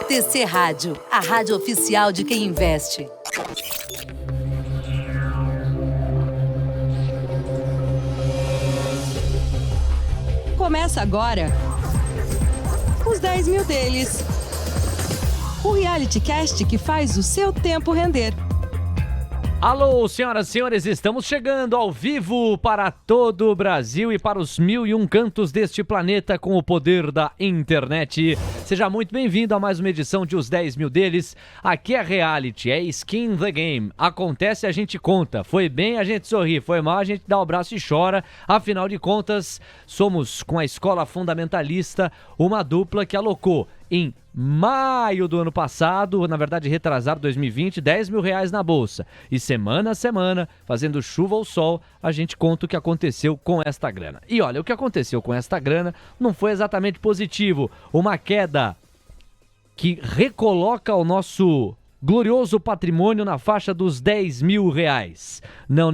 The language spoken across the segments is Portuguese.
TC Rádio, a rádio oficial de quem investe. Começa agora os 10 mil deles. O reality cast que faz o seu tempo render. Alô, senhoras e senhores, estamos chegando ao vivo para todo o Brasil e para os 1001 cantos deste planeta com o poder da internet. Seja muito bem-vindo a mais uma edição de Os 10 Mil Deles. Aqui é reality, é skin the game. Acontece, a gente conta. Foi bem, a gente sorri. Foi mal, a gente dá o braço e chora. Afinal de contas, somos, com a Escola Fundamentalista, uma dupla que alocou em maio do ano passado, na verdade retrasado 2020, 10 mil reais na bolsa. E semana a semana, fazendo chuva ou sol, a gente conta o que aconteceu com esta grana. E olha, o que aconteceu com esta grana não foi exatamente positivo. Uma queda que recoloca o nosso glorioso patrimônio na faixa dos 10 mil reais. Não.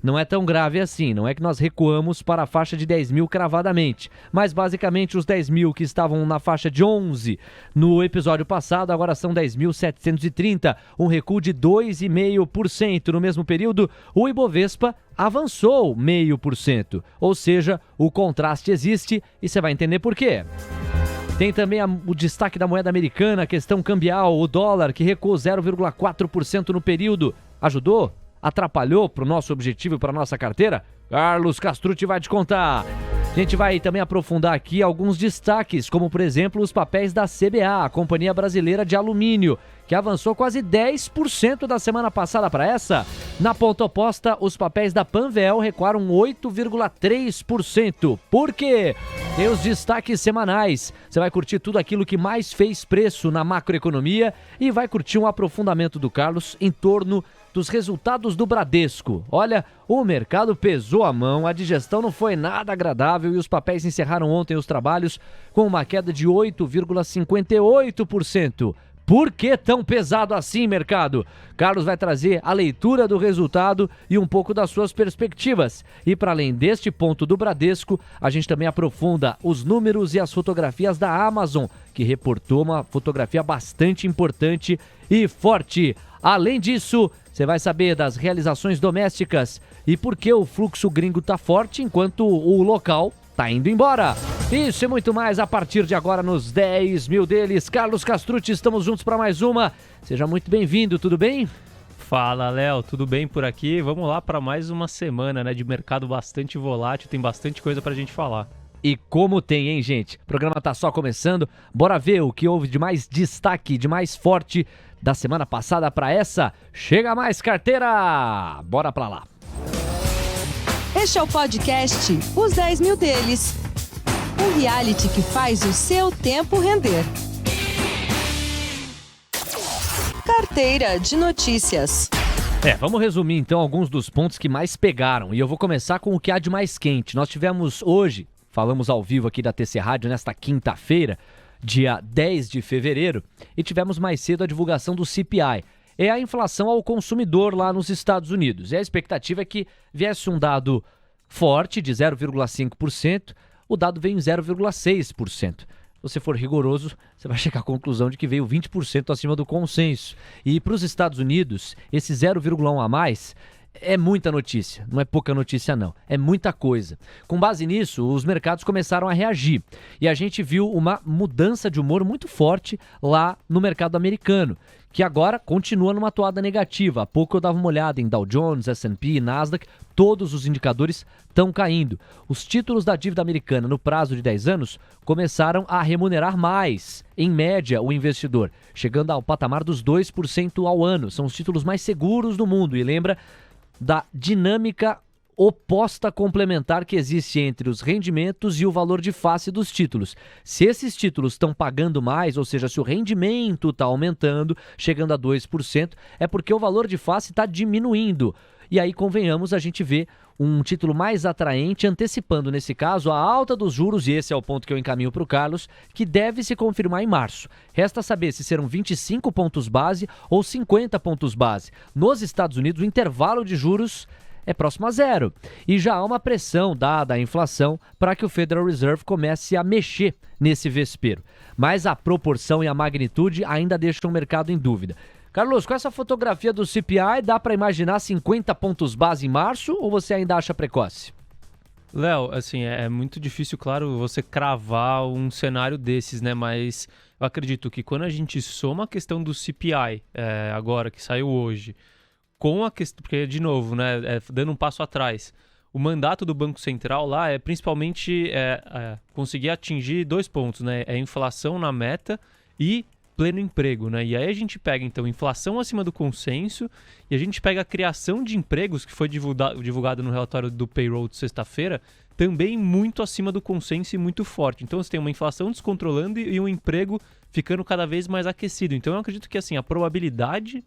Não é tão grave assim, não é que nós recuamos para a faixa de 10 mil cravadamente, mas basicamente os 10 mil que estavam na faixa de 11 no episódio passado, agora são 10.730, um recuo de 2,5%. No mesmo período, o Ibovespa avançou 0,5%, ou seja, o contraste existe e você vai entender por quê. Tem também o destaque da moeda americana, a questão cambial, o dólar que recuou 0,4% no período. Ajudou? Atrapalhou para o nosso objetivo e para a nossa carteira? Carlos Castrucci vai te contar. A gente vai também aprofundar aqui alguns destaques, como por exemplo os papéis da CBA, a Companhia Brasileira de Alumínio, que avançou quase 10% da semana passada para essa. Na ponta oposta, os papéis da Panvel recuaram 8,3%. Por quê? Tem os destaques semanais. Você vai curtir tudo aquilo que mais fez preço na macroeconomia e vai curtir um aprofundamento do Carlos em torno dos resultados do Bradesco. Olha, o mercado pesou a mão, a digestão não foi nada agradável e os papéis encerraram ontem os trabalhos com uma queda de 8,58%. Por que tão pesado assim, mercado? Carlos vai trazer a leitura do resultado e um pouco das suas perspectivas. E para além deste ponto do Bradesco, a gente também aprofunda os números e as fotografias da Amazon, que reportou uma fotografia bastante importante e forte. Além disso, você vai saber das realizações domésticas e por que o fluxo gringo tá forte enquanto o local tá indo embora. Isso e muito mais a partir de agora nos 10 mil deles. Carlos Castrucci, estamos juntos para mais uma. Seja muito bem-vindo, tudo bem? Fala, Léo, tudo bem por aqui? Vamos lá para mais uma semana, né, de mercado bastante volátil, tem bastante coisa pra gente falar. E como tem, hein, gente? O programa tá só começando. Bora ver o que houve de mais destaque, de mais forte da semana passada para essa. Chega mais carteira! Bora pra lá. Este é o podcast Os 10 Mil Deles. Um reality que faz o seu tempo render. Carteira de notícias. Vamos resumir então alguns dos pontos que mais pegaram. E eu vou começar com o que há de mais quente. Nós tivemos hoje, falamos ao vivo aqui da TC Rádio nesta quinta-feira, dia 10 de fevereiro, e tivemos mais cedo a divulgação do CPI. É a inflação ao consumidor lá nos Estados Unidos. E a expectativa é que viesse um dado forte de 0,5%, o dado veio em 0,6%. Se você for rigoroso, você vai chegar à conclusão de que veio 20% acima do consenso. E para os Estados Unidos, esse 0,1 a mais é muita notícia, não é pouca notícia não, é muita coisa. Com base nisso, os mercados começaram a reagir e a gente viu uma mudança de humor muito forte lá no mercado americano, que agora continua numa toada negativa. Há pouco eu dava uma olhada em Dow Jones, S&P, Nasdaq, todos os indicadores estão caindo. Os títulos da dívida americana no prazo de 10 anos começaram a remunerar mais, em média, o investidor, chegando ao patamar dos 2% ao ano. São os títulos mais seguros do mundo e lembra da dinâmica oposta complementar que existe entre os rendimentos e o valor de face dos títulos. Se esses títulos estão pagando mais, ou seja, se o rendimento está aumentando, chegando a 2%, é porque o valor de face está diminuindo. E aí, convenhamos, a gente vê um título mais atraente, antecipando, nesse caso, a alta dos juros, e esse é o ponto que eu encaminho para o Carlos, que deve se confirmar em março. Resta saber se serão 25 pontos base ou 50 pontos base. Nos Estados Unidos, o intervalo de juros é próximo a zero. E já há uma pressão dada à inflação para que o Federal Reserve comece a mexer nesse vespeiro. Mas a proporção e a magnitude ainda deixam o mercado em dúvida. Carlos, com essa fotografia do CPI, dá para imaginar 50 pontos base em março ou você ainda acha precoce? Léo, assim, é muito difícil, claro, você cravar um cenário desses, né? Mas eu acredito que quando a gente soma a questão do CPI, agora, que saiu hoje, com a questão, porque, de novo, né, dando um passo atrás, o mandato do Banco Central lá é principalmente conseguir atingir 2 pontos, né? É inflação na meta e pleno emprego, né? E aí a gente pega, então, inflação acima do consenso e a gente pega a criação de empregos, que foi divulgado no relatório do payroll de sexta-feira, também muito acima do consenso e muito forte. Então, você tem uma inflação descontrolando e um emprego ficando cada vez mais aquecido. Então, eu acredito que, assim, a probabilidade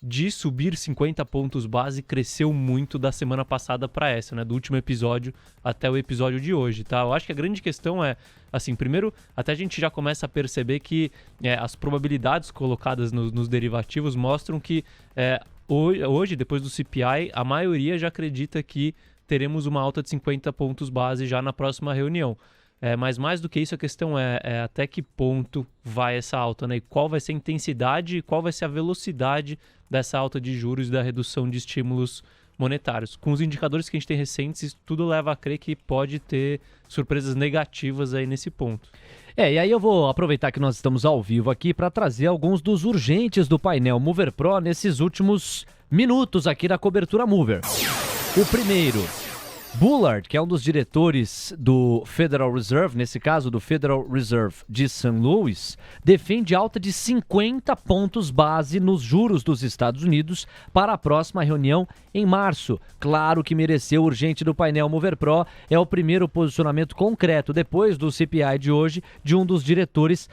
de subir 50 pontos base cresceu muito da semana passada para essa, né? Do último episódio até o episódio de hoje, tá? Eu acho que a grande questão é, assim, primeiro, até a gente já começa a perceber que as probabilidades colocadas nos derivativos mostram que hoje, depois do CPI, a maioria já acredita que teremos uma alta de 50 pontos base já na próxima reunião. Mas mais do que isso, a questão é até que ponto vai essa alta, né? E qual vai ser a intensidade e qual vai ser a velocidade dessa alta de juros e da redução de estímulos monetários. Com os indicadores que a gente tem recentes, isso tudo leva a crer que pode ter surpresas negativas aí nesse ponto. E aí eu vou aproveitar que nós estamos ao vivo aqui para trazer alguns dos urgentes do painel Mover Pro nesses últimos minutos aqui da cobertura Mover. O primeiro, Bullard, que é um dos diretores do Federal Reserve, nesse caso do Federal Reserve de St. Louis, defende alta de 50 pontos base nos juros dos Estados Unidos para a próxima reunião em março. Claro que mereceu urgente do painel Mover Pro, é o primeiro posicionamento concreto depois do CPI de hoje de um dos diretores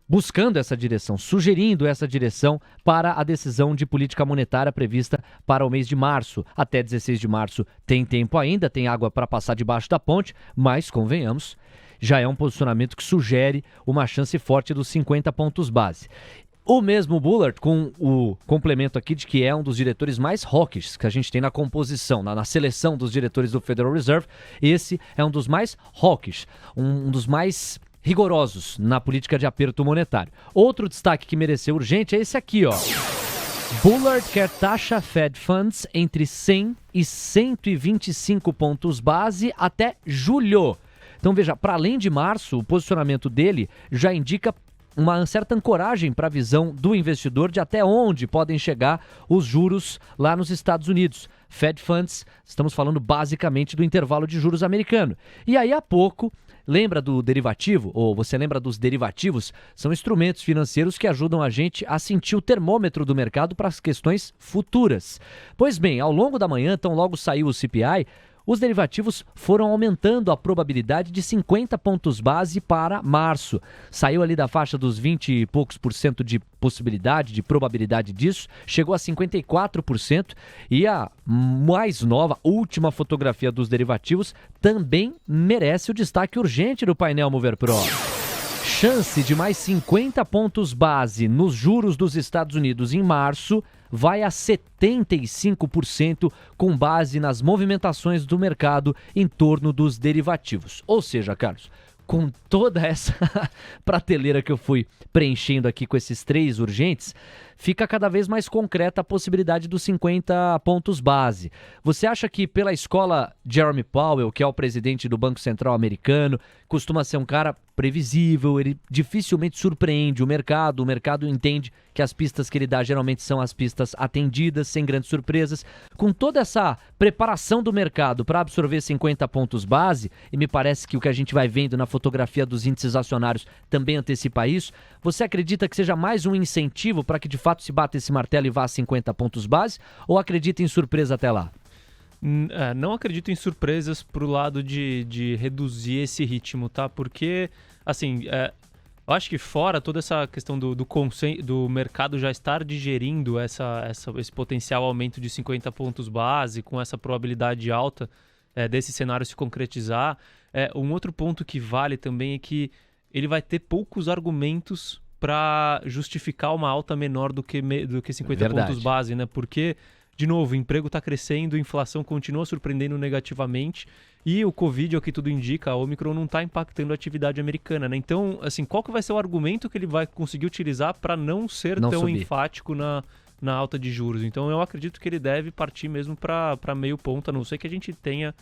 buscando essa direção, sugerindo essa direção para a decisão de política monetária prevista para o mês de março. Até 16 de março tem tempo ainda, tem água para passar debaixo da ponte, mas, convenhamos, já é um posicionamento que sugere uma chance forte dos 50 pontos base. O mesmo Bullard, com o complemento aqui de que é um dos diretores mais hawkish que a gente tem na composição, na seleção dos diretores do Federal Reserve, esse é um dos mais hawkish, um dos mais rigorosos na política de aperto monetário. Outro destaque que mereceu urgente é esse aqui, ó. Bullard quer taxa Fed Funds entre 100 e 125 pontos base até julho. Então veja, para além de março, o posicionamento dele já indica uma certa ancoragem para a visão do investidor de até onde podem chegar os juros lá nos Estados Unidos. Fed Funds, estamos falando basicamente do intervalo de juros americano. E aí há pouco, lembra do derivativo, ou você lembra dos derivativos? São instrumentos financeiros que ajudam a gente a sentir o termômetro do mercado para as questões futuras. Pois bem, ao longo da manhã, tão logo saiu o CPI, os derivativos foram aumentando a probabilidade de 50 pontos base para março. Saiu ali da faixa dos 20 e poucos por cento de possibilidade, de probabilidade disso, chegou a 54% e a mais nova, última fotografia dos derivativos também merece o destaque urgente do painel Mover Pro. Chance de mais 50 pontos base nos juros dos Estados Unidos em março vai a 75% com base nas movimentações do mercado em torno dos derivativos. Ou seja, Carlos, com toda essa prateleira que eu fui preenchendo aqui com esses 3 urgentes, fica cada vez mais concreta a possibilidade dos 50 pontos base. Você acha que pela escola Jerome Powell, que é o presidente do Banco Central americano, costuma ser um cara previsível, ele dificilmente surpreende o mercado entende que as pistas que ele dá geralmente são as pistas atendidas, sem grandes surpresas. Com toda essa preparação do mercado para absorver 50 pontos base, e me parece que o que a gente vai vendo na fotografia dos índices acionários também antecipa isso, você acredita que seja mais um incentivo para que de fato se bata esse martelo e vá a 50 pontos base, ou acredita em surpresa até lá? Não acredito em surpresas pro lado de reduzir esse ritmo, tá? Porque, assim, eu acho que fora toda essa questão do mercado já estar digerindo esse potencial aumento de 50 pontos base, com essa probabilidade alta desse cenário se concretizar, um outro ponto que vale também é que ele vai ter poucos argumentos para justificar uma alta menor do que 50 pontos base, né? Porque de novo, o emprego está crescendo, a inflação continua surpreendendo negativamente e o Covid, é o que tudo indica, a Omicron não está impactando a atividade americana, né? Então, assim, qual que vai ser o argumento que ele vai conseguir utilizar para não ser tão subir. enfático na alta de juros? Então, eu acredito que ele deve partir mesmo para meio ponto, a não ser que a gente tenha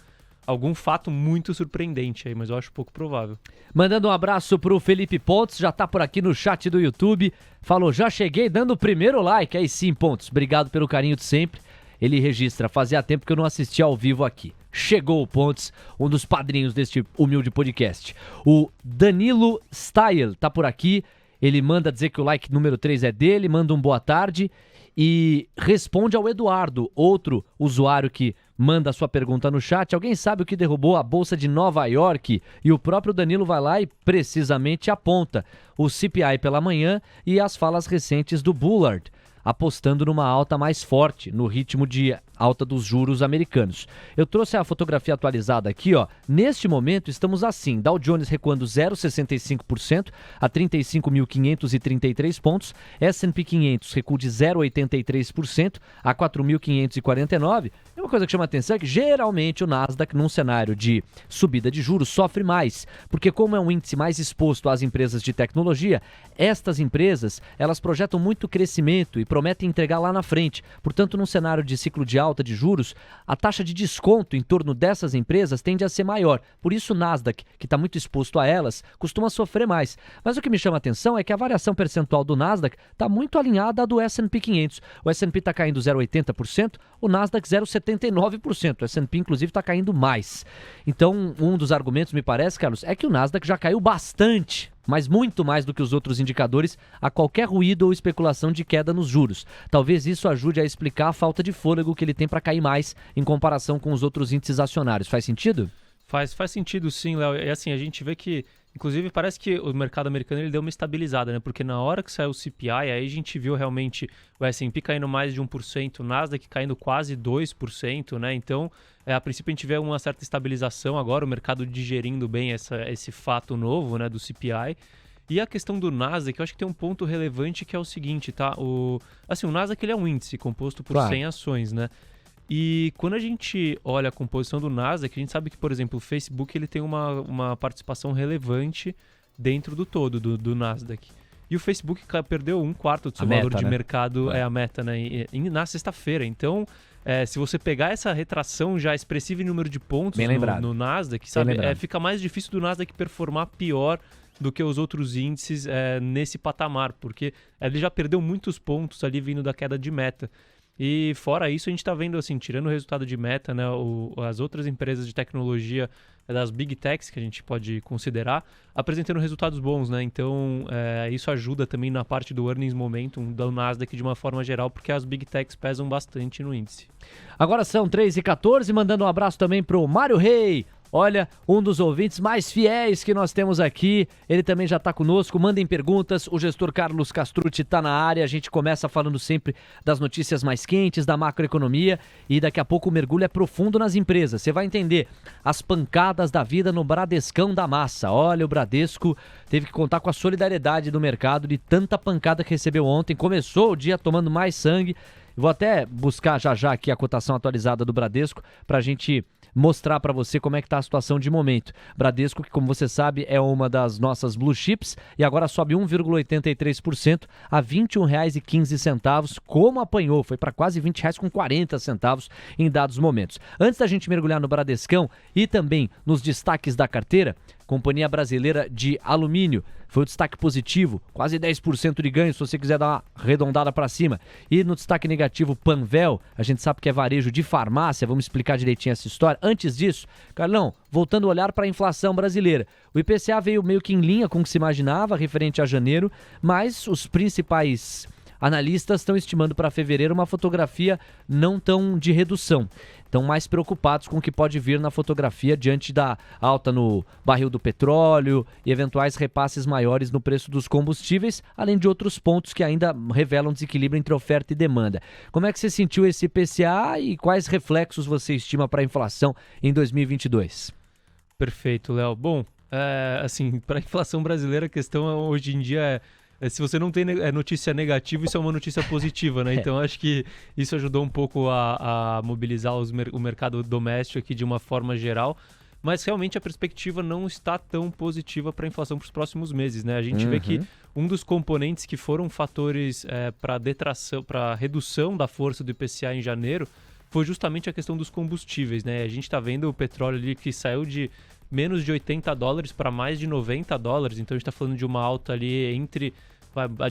algum fato muito surpreendente aí, mas eu acho pouco provável. Mandando um abraço pro Felipe Pontes, já tá por aqui no chat do YouTube. Falou, já cheguei dando o primeiro like. Aí sim, Pontes, obrigado pelo carinho de sempre. Ele registra, fazia tempo que eu não assistia ao vivo aqui. Chegou o Pontes, um dos padrinhos deste humilde podcast. O Danilo Style tá por aqui. Ele manda dizer que o like número 3 é dele, manda um boa tarde e responde ao Eduardo, outro usuário que manda a sua pergunta no chat. Alguém sabe o que derrubou a Bolsa de Nova York? E o próprio Danilo vai lá e precisamente aponta o CPI pela manhã e as falas recentes do Bullard, apostando numa alta mais forte no ritmo de alta dos juros americanos. Eu trouxe a fotografia atualizada aqui, ó. Neste momento estamos assim, Dow Jones recuando 0,65% a 35.533 pontos, S&P 500 recua de 0,83% a 4.549. E uma coisa que chama a atenção é que geralmente o Nasdaq, num cenário de subida de juros, sofre mais, porque como é um índice mais exposto às empresas de tecnologia, estas empresas, elas projetam muito crescimento e prometem entregar lá na frente. Portanto, num cenário de ciclo de alta de juros, a taxa de desconto em torno dessas empresas tende a ser maior. Por isso o Nasdaq, que está muito exposto a elas, costuma sofrer mais. Mas o que me chama a atenção é que a variação percentual do Nasdaq está muito alinhada à do S&P 500. O S&P está caindo 0,80%, o Nasdaq 0,79%. O S&P, inclusive, está caindo mais. Então, um dos argumentos, me parece, Carlos, é que o Nasdaq já caiu bastante, mas muito mais do que os outros indicadores, a qualquer ruído ou especulação de queda nos juros. Talvez isso ajude a explicar a falta de fôlego que ele tem para cair mais em comparação com os outros índices acionários. Faz sentido? Faz sentido sim, Léo. E assim, a gente vê que, inclusive, parece que o mercado americano ele deu uma estabilizada, né? Porque na hora que saiu o CPI, aí a gente viu realmente o S&P caindo mais de 1%, o Nasdaq caindo quase 2%, né? Então, a princípio a gente vê uma certa estabilização agora, o mercado digerindo bem esse fato novo, né, do CPI. E a questão do Nasdaq, eu acho que tem um ponto relevante que é o seguinte, tá? O Nasdaq ele é um índice composto por 100 ações, né? E quando a gente olha a composição do Nasdaq, a gente sabe que, por exemplo, o Facebook ele tem uma participação relevante dentro do todo do Nasdaq. E o Facebook perdeu 1/4 do seu valor de mercado, a meta, né, na sexta-feira. Então, se você pegar essa retração já expressiva em número de pontos no Nasdaq, sabe, fica mais difícil do Nasdaq performar pior do que os outros índices nesse patamar, porque ele já perdeu muitos pontos ali vindo da queda de meta. E fora isso, a gente está vendo, assim, tirando o resultado de meta, né, as outras empresas de tecnologia das Big Techs, que a gente pode considerar, apresentando resultados bons, né? Então, isso ajuda também na parte do earnings momentum do Nasdaq de uma forma geral, porque as Big Techs pesam bastante no índice. Agora são 3h14, mandando um abraço também pro Mário Rei. Olha, um dos ouvintes mais fiéis que nós temos aqui, ele também já está conosco, mandem perguntas, o gestor Carlos Castrucci está na área, a gente começa falando sempre das notícias mais quentes, da macroeconomia e daqui a pouco o mergulho é profundo nas empresas, você vai entender as pancadas da vida no Bradescão da massa. Olha, o Bradesco teve que contar com a solidariedade do mercado de tanta pancada que recebeu ontem, começou o dia tomando mais sangue. Vou até buscar já aqui a cotação atualizada do Bradesco para a gente mostrar para você como é que está a situação de momento. Bradesco, que como você sabe é uma das nossas blue chips e agora sobe 1,83% a R$ 21,15, como apanhou, foi para quase R$ 20,40 em dados momentos. Antes da gente mergulhar no Bradescão e também nos destaques da carteira, Companhia Brasileira de Alumínio foi o destaque positivo, quase 10% de ganho, se você quiser dar uma arredondada para cima. E no destaque negativo, Panvel, a gente sabe que é varejo de farmácia, vamos explicar direitinho essa história. Antes disso, Carlão, voltando a olhar para a inflação brasileira, o IPCA veio meio que em linha com o que se imaginava referente a janeiro, mas os principais analistas estão estimando para fevereiro uma fotografia não tão de redução. Estão mais preocupados com o que pode vir na fotografia diante da alta no barril do petróleo e eventuais repasses maiores no preço dos combustíveis, além de outros pontos que ainda revelam desequilíbrio entre oferta e demanda. Como é que você sentiu esse IPCA e quais reflexos você estima para a inflação em 2022? Perfeito, Léo. Bom, assim, para a inflação brasileira, a questão hoje em dia é se você não tem notícia negativa, isso é uma notícia positiva, né? Então acho que isso ajudou um pouco a mobilizar o mercado doméstico aqui de uma forma geral. Mas realmente a perspectiva não está tão positiva para a inflação para os próximos meses, né? A gente vê que um dos componentes que foram fatores para redução da força do IPCA em janeiro foi justamente a questão dos combustíveis, né? A gente está vendo o petróleo ali que saiu de menos de $80 para mais de $90, então a gente está falando de uma alta ali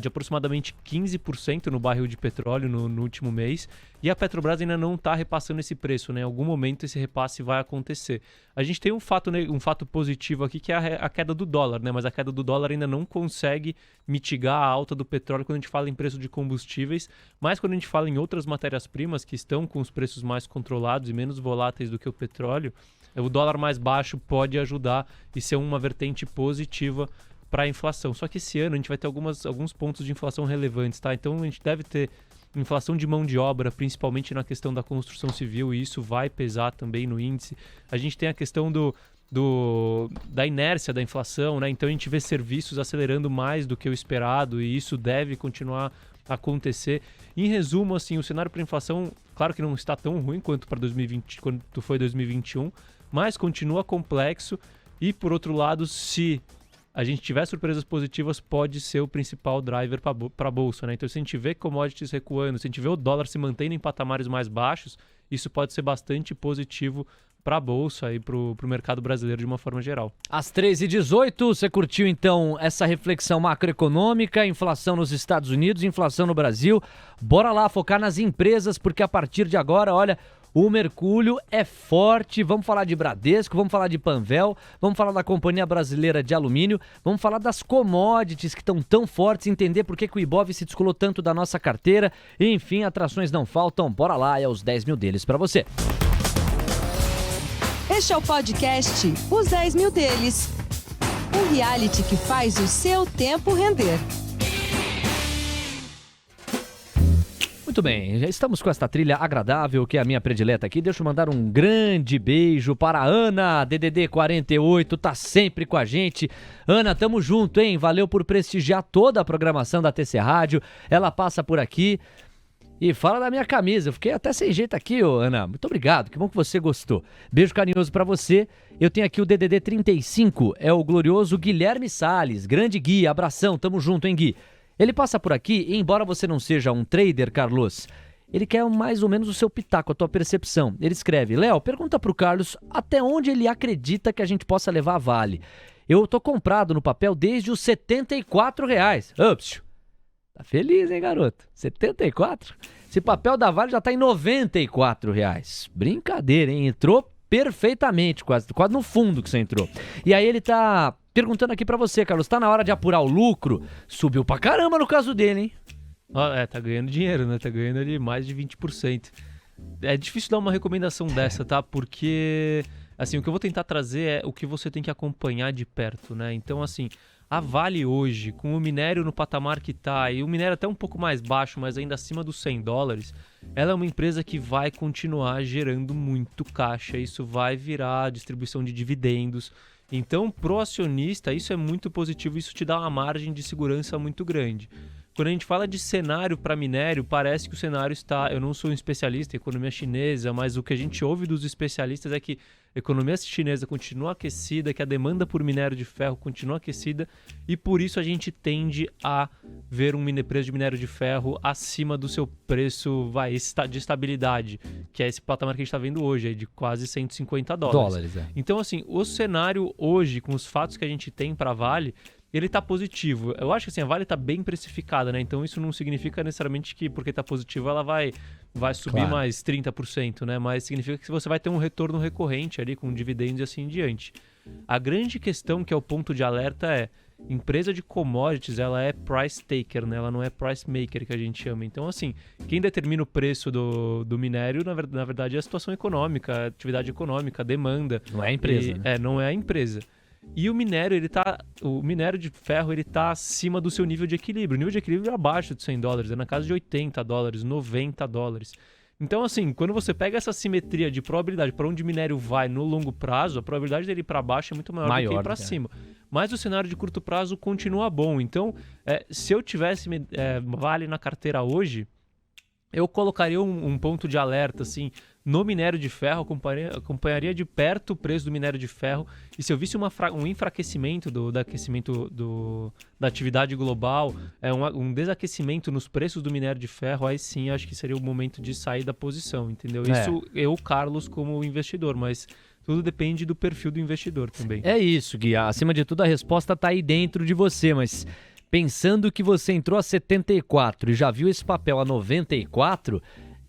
de aproximadamente 15% no barril de petróleo no último mês, e a Petrobras ainda não está repassando esse preço, né? Em algum momento esse repasse vai acontecer. A gente tem um fato positivo aqui, que é a queda do dólar, né? Mas a queda do dólar ainda não consegue mitigar a alta do petróleo quando a gente fala em preço de combustíveis, mas quando a gente fala em outras matérias-primas que estão com os preços mais controlados e menos voláteis do que o petróleo, o dólar mais baixo pode ajudar e ser uma vertente positiva para a inflação. Só que esse ano a gente vai ter alguns pontos de inflação relevantes, tá? Então a gente deve ter inflação de mão de obra, principalmente na questão da construção civil, e isso vai pesar também no índice. A gente tem a questão da inércia da inflação, né? Então a gente vê serviços acelerando mais do que o esperado, e isso deve continuar a acontecer. Em resumo, assim, o cenário para a inflação, claro que não está tão ruim quanto para 2020, quanto foi 2021, mas continua complexo. E por outro lado, se a gente tiver surpresas positivas, pode ser o principal driver para a bolsa, né? Então, se a gente vê commodities recuando, se a gente vê o dólar se mantendo em patamares mais baixos, isso pode ser bastante positivo para a bolsa e para o mercado brasileiro de uma forma geral. Às 13h18, você curtiu então essa reflexão macroeconômica, inflação nos Estados Unidos, inflação no Brasil. Bora lá focar nas empresas, porque a partir de agora, olha, o mercúrio é forte. Vamos falar de Bradesco, vamos falar de Panvel, vamos falar da Companhia Brasileira de Alumínio, vamos falar das commodities que estão tão fortes, entender por que o Ibov se descolou tanto da nossa carteira. Enfim, atrações não faltam. Bora lá, é os 10 mil deles para você. Este é o podcast Os 10 Mil Deles, um reality que faz o seu tempo render. Muito bem, já estamos com esta trilha agradável, que é a minha predileta aqui. Deixa eu mandar um grande beijo para a Ana, DDD 48, tá sempre com a gente. Ana, tamo junto, hein? Valeu por prestigiar toda a programação da TC Rádio. Ela passa por aqui e fala da minha camisa. Eu fiquei até sem jeito aqui, ô Ana. Muito obrigado, que bom que você gostou. Beijo carinhoso pra você. Eu tenho aqui o DDD 35, é o glorioso Guilherme Salles. Grande Gui, abração, tamo junto, hein, Gui? Ele passa por aqui e, embora você não seja um trader, Carlos, ele quer mais ou menos o seu pitaco, a tua percepção. Ele escreve: Léo, pergunta pro Carlos até onde ele acredita que a gente possa levar a Vale. Eu tô comprado no papel desde os R$74. Ups, tá feliz, hein, garoto? 74? Esse papel da Vale já tá em R$94. Brincadeira, hein? Entrou perfeitamente, quase no fundo que você entrou. E aí ele tá perguntando aqui pra você, Carlos, tá na hora de apurar o lucro? Subiu pra caramba no caso dele, hein? Tá ganhando dinheiro, né? Tá ganhando ali mais de 20%. É difícil dar uma recomendação dessa, tá? Porque, assim, o que eu vou tentar trazer é o que você tem que acompanhar de perto, né? Então, assim, a Vale hoje, com o minério no patamar que tá, e o minério até um pouco mais baixo, mas ainda acima dos $100, ela é uma empresa que vai continuar gerando muito caixa. Isso vai virar distribuição de dividendos. Então, pro acionista, isso é muito positivo, isso te dá uma margem de segurança muito grande. Quando a gente fala de cenário para minério, parece que o cenário está... Eu não sou um especialista em economia chinesa, mas o que a gente ouve dos especialistas é que a economia chinesa continua aquecida, que a demanda por minério de ferro continua aquecida, e por isso a gente tende a ver um preço de minério de ferro acima do seu preço de estabilidade, que é esse patamar que a gente está vendo hoje, aí, de quase $150. Então, assim, o cenário hoje, com os fatos que a gente tem para a Vale, ele tá positivo. Eu acho que assim, a Vale tá bem precificada, né? Então isso não significa necessariamente que porque tá positivo ela vai subir mais 30%, né? Mas significa que você vai ter um retorno recorrente ali com dividendos e assim em diante. A grande questão, que é o ponto de alerta, é empresa de commodities, ela é price taker, né? Ela não é price maker, que a gente chama. Então, assim, quem determina o preço do minério, na verdade, é a situação econômica, a atividade econômica, a demanda. Não é a empresa, né? Não é a empresa. E o minério de ferro, ele tá acima do seu nível de equilíbrio. O nível de equilíbrio é abaixo de $100, é na casa de $80, $90. Então, assim, quando você pega essa simetria de probabilidade para onde o minério vai no longo prazo, a probabilidade dele ir para baixo é muito maior do que ir para cima. Mas o cenário de curto prazo continua bom. Então, se eu tivesse Vale na carteira hoje, eu colocaria um ponto de alerta, assim, no minério de ferro, acompanharia de perto o preço do minério de ferro, e se eu visse um enfraquecimento da atividade global, um desaquecimento nos preços do minério de ferro, aí sim acho que seria o momento de sair da posição, entendeu? Isso eu, Carlos, como investidor, mas tudo depende do perfil do investidor também. É isso, Gui. Acima de tudo, a resposta está aí dentro de você, mas pensando que você entrou a 74 e já viu esse papel a 94,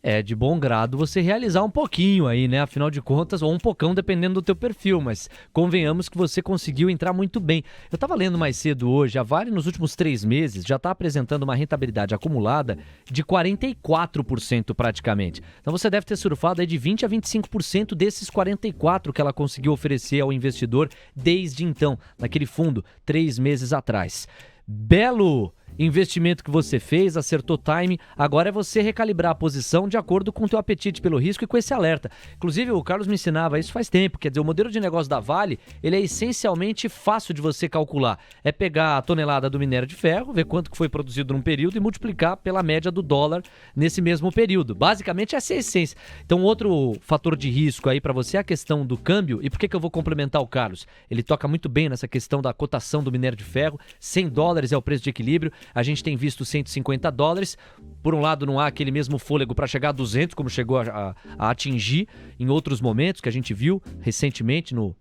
é de bom grado você realizar um pouquinho aí, né? Afinal de contas, ou um pocão, dependendo do teu perfil, mas convenhamos que você conseguiu entrar muito bem. Eu estava lendo mais cedo hoje, a Vale nos últimos 3 meses já está apresentando uma rentabilidade acumulada de 44% praticamente. Então você deve ter surfado aí de 20% a 25% desses 44% que ela conseguiu oferecer ao investidor desde então, naquele fundo, 3 meses atrás. Belo investimento que você fez, acertou time, agora é você recalibrar a posição de acordo com o teu apetite pelo risco e com esse alerta. Inclusive o Carlos me ensinava isso faz tempo, quer dizer, o modelo de negócio da Vale, ele é essencialmente fácil de você calcular. É pegar a tonelada do minério de ferro, ver quanto que foi produzido num período e multiplicar pela média do dólar nesse mesmo período. Basicamente essa é a essência. Então outro fator de risco aí para você é a questão do câmbio. E por que eu vou complementar o Carlos? Ele toca muito bem nessa questão da cotação do minério de ferro, $100 é o preço de equilíbrio. A gente tem visto $150. Por um lado, não há aquele mesmo fôlego para chegar a 200, como chegou a atingir em outros momentos que a gente viu recentemente no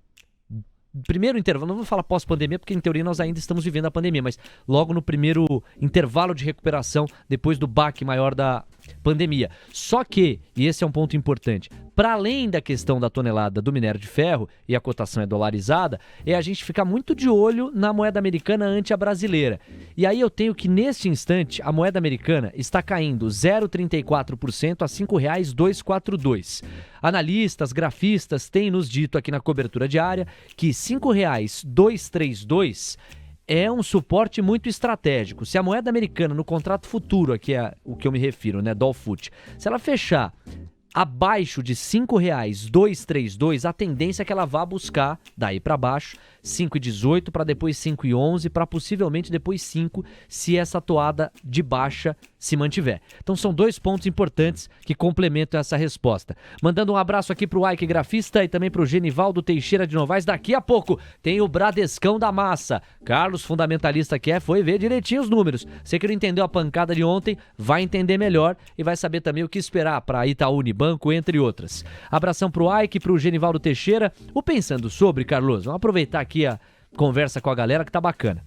primeiro intervalo. Não vou falar pós-pandemia, porque em teoria nós ainda estamos vivendo a pandemia, mas logo no primeiro intervalo de recuperação, depois do baque maior da pandemia. Só que, e esse é um ponto importante, para além da questão da tonelada do minério de ferro, e a cotação é dolarizada, é a gente ficar muito de olho na moeda americana ante a brasileira. E aí eu tenho que, neste instante, a moeda americana está caindo 0,34% a R$ 5,242. Analistas, grafistas têm nos dito aqui na cobertura diária que R$ 5,232 é um suporte muito estratégico. Se a moeda americana no contrato futuro, aqui é o que eu me refiro, né, Dolfut, se ela fechar abaixo de R$ 5,232, a tendência é que ela vá buscar, daí para baixo, 5,18 para depois 5,11 para possivelmente depois 5, se essa toada de baixa se mantiver. Então são 2 pontos importantes que complementam essa resposta. Mandando um abraço aqui pro Ike Grafista e também pro Genivaldo Teixeira de Novaes. Daqui a pouco tem o Bradescão da Massa. Carlos, fundamentalista que foi ver direitinho os números. Você que não entendeu a pancada de ontem, vai entender melhor e vai saber também o que esperar para Itaú Unibanco, entre outras. Abração pro Ike, pro Genivaldo Teixeira. O Pensando Sobre, Carlos, vamos aproveitar aqui a conversa com a galera que tá bacana.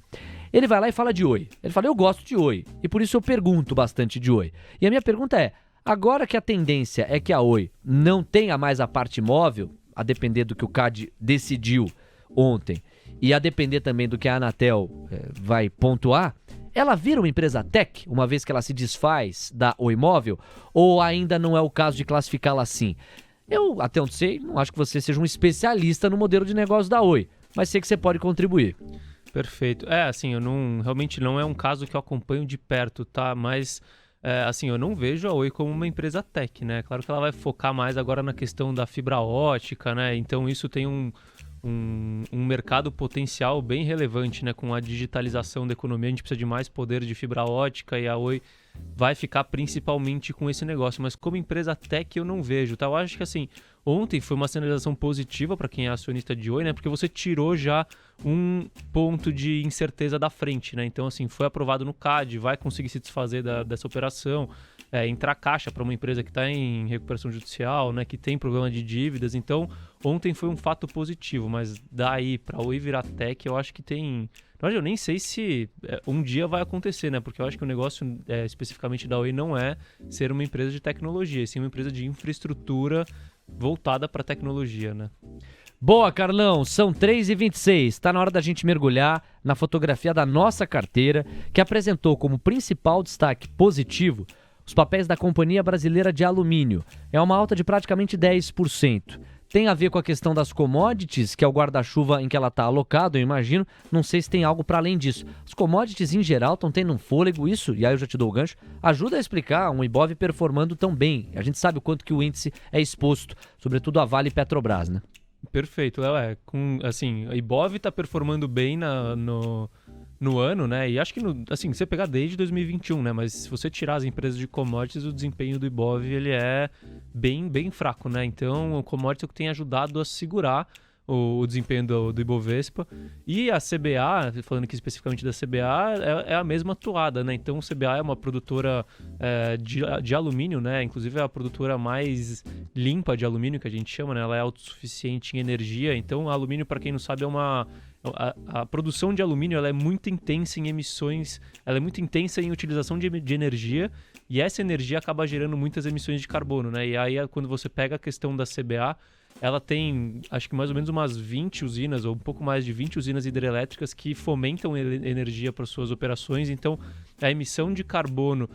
Ele vai lá e fala de Oi. Ele fala, eu gosto de Oi. E por isso eu pergunto bastante de Oi. E a minha pergunta é, agora que a tendência é que a Oi não tenha mais a parte móvel, a depender do que o CAD decidiu ontem, e a depender também do que a Anatel vai pontuar, ela vira uma empresa tech, uma vez que ela se desfaz da Oi Móvel, ou ainda não é o caso de classificá-la assim? Eu, até onde sei, não acho que você seja um especialista no modelo de negócio da Oi, mas sei que você pode contribuir. Perfeito. Assim, realmente não é um caso que eu acompanho de perto, tá? Mas, assim, eu não vejo a Oi como uma empresa tech, né? Claro que ela vai focar mais agora na questão da fibra ótica, né? Então isso tem um mercado potencial bem relevante, né? Com a digitalização da economia, a gente precisa de mais poder de fibra ótica e a Oi vai ficar principalmente com esse negócio. Mas como empresa tech eu não vejo, tá? Eu acho que, assim, ontem foi uma sinalização positiva para quem é acionista de Oi, né? Porque você tirou já um ponto de incerteza da frente, né? Então, assim, foi aprovado no CAD, vai conseguir se desfazer dessa operação, entrar caixa para uma empresa que está em recuperação judicial, né? Que tem problema de dívidas. Então, ontem foi um fato positivo, mas daí para Oi virar tech, eu acho que tem... Eu nem sei se um dia vai acontecer, né? Porque eu acho que o negócio especificamente da Oi não é ser uma empresa de tecnologia, sim uma empresa de infraestrutura voltada para tecnologia, né? Boa, Carlão, são 3h26, está na hora da gente mergulhar na fotografia da nossa carteira, que apresentou como principal destaque positivo os papéis da Companhia Brasileira de Alumínio. É uma alta de praticamente 10%. Tem a ver com a questão das commodities, que é o guarda-chuva em que ela está alocado, eu imagino. Não sei se tem algo para além disso. As commodities, em geral, estão tendo um fôlego, isso, e aí eu já te dou o gancho, ajuda a explicar um Ibov performando tão bem. A gente sabe o quanto que o índice é exposto, sobretudo a Vale e Petrobras, né? Perfeito, Léo. Assim, a Ibov está performando bem no ano, né? E acho que, assim, você pegar desde 2021, né? Mas se você tirar as empresas de commodities, o desempenho do Ibov, ele é bem, bem fraco, né? Então, o commodities é o que tem ajudado a segurar o desempenho do Ibovespa. E a CBA, falando aqui especificamente da CBA, é a mesma toada, né? Então, a CBA é uma produtora de alumínio, né? Inclusive, é a produtora mais limpa de alumínio, que a gente chama, né? Ela é autossuficiente em energia. Então, alumínio, para quem não sabe, a produção de alumínio, ela é muito intensa em emissões, ela é muito intensa em utilização de energia, e essa energia acaba gerando muitas emissões de carbono, né? E aí, quando você pega a questão da CBA, ela tem, acho que mais ou menos umas 20 usinas, ou um pouco mais de 20 usinas hidrelétricas que fomentam energia para suas operações. Então, a emissão de carbono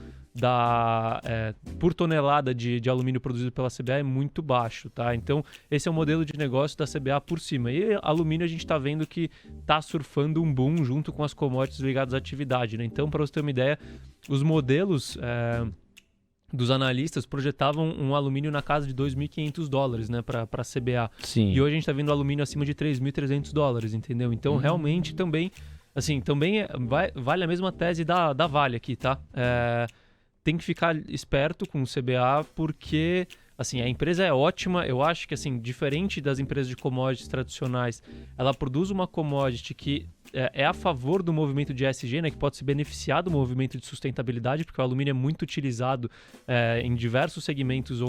por tonelada de alumínio produzido pela CBA é muito baixo, tá? Então, esse é o modelo de negócio da CBA por cima. E alumínio a gente está vendo que está surfando um boom junto com as commodities ligadas à atividade, né? Então, para você ter uma ideia, os modelos dos analistas projetavam um alumínio na casa de $2.500, né, para a CBA. Sim. E hoje a gente está vendo alumínio acima de $3.300, entendeu? Então, realmente, também vale a mesma tese da Vale aqui, tá? Tem que ficar esperto com o CBA, porque, assim, a empresa é ótima. Eu acho que, assim, diferente das empresas de commodities tradicionais, ela produz uma commodity que é a favor do movimento de ESG, né, que pode se beneficiar do movimento de sustentabilidade, porque o alumínio é muito utilizado em diversos segmentos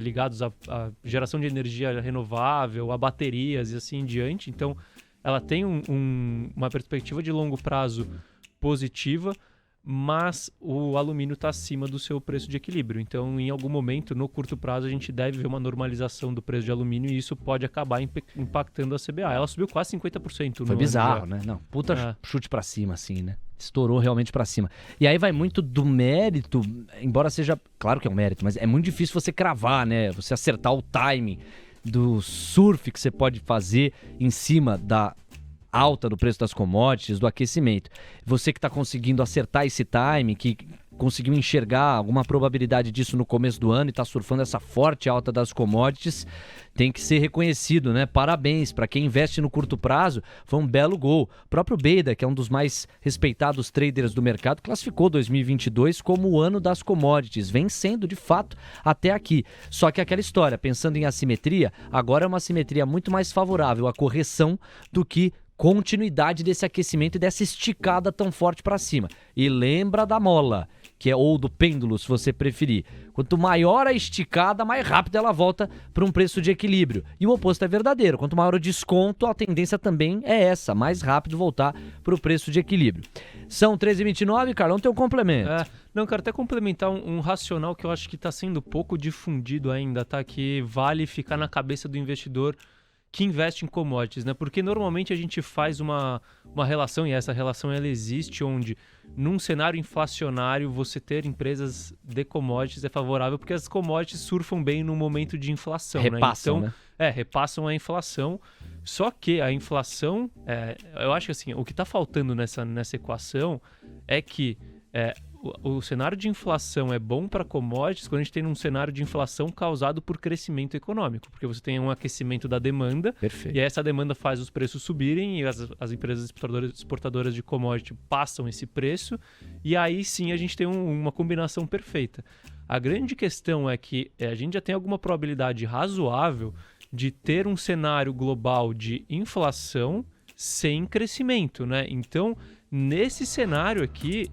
ligados à geração de energia renovável, a baterias e assim em diante. Então, ela tem uma perspectiva de longo prazo positiva, mas o alumínio está acima do seu preço de equilíbrio. Então, em algum momento, no curto prazo, a gente deve ver uma normalização do preço de alumínio, e isso pode acabar impactando a CBA. Ela subiu quase 50%. Foi bizarro, né? Não, puta chute pra cima, assim, né? Estourou realmente pra cima. E aí vai muito do mérito, embora seja... Claro que é um mérito, mas é muito difícil você cravar, né? Você acertar o timing do surf que você pode fazer em cima da alta do preço das commodities, do aquecimento. Você que está conseguindo acertar esse time, que conseguiu enxergar alguma probabilidade disso no começo do ano e está surfando essa forte alta das commodities, tem que ser reconhecido, né? Parabéns para quem investe no curto prazo, foi um belo gol. O próprio Bader, que é um dos mais respeitados traders do mercado, classificou 2022 como o ano das commodities, vem sendo de fato até aqui. Só que aquela história, pensando em assimetria, agora é uma assimetria muito mais favorável à correção do que continuidade desse aquecimento e dessa esticada tão forte para cima. E lembra da mola, ou do pêndulo, se você preferir. Quanto maior a esticada, mais rápido ela volta para um preço de equilíbrio. E o oposto é verdadeiro. Quanto maior o desconto, a tendência também é essa, mais rápido voltar para o preço de equilíbrio. São 13h29, Carlão, tem um complemento. Não, quero até complementar um racional que eu acho que está sendo pouco difundido ainda, tá? Que vale ficar na cabeça do investidor que investe em commodities, né? Porque normalmente a gente faz uma relação, e essa relação ela existe, onde num cenário inflacionário você ter empresas de commodities é favorável, porque as commodities surfam bem no momento de inflação, repassam, né? Então, repassam a inflação. Só que a inflação, eu acho que assim, o que está faltando nessa equação é que o cenário de inflação é bom para commodities quando a gente tem um cenário de inflação causado por crescimento econômico, porque você tem um aquecimento da demanda. Perfeito. E essa demanda faz os preços subirem, e as empresas exportadoras de commodity passam esse preço, e aí sim a gente tem uma combinação perfeita. A grande questão é que a gente já tem alguma probabilidade razoável de ter um cenário global de inflação sem crescimento, né? Então, nesse cenário aqui,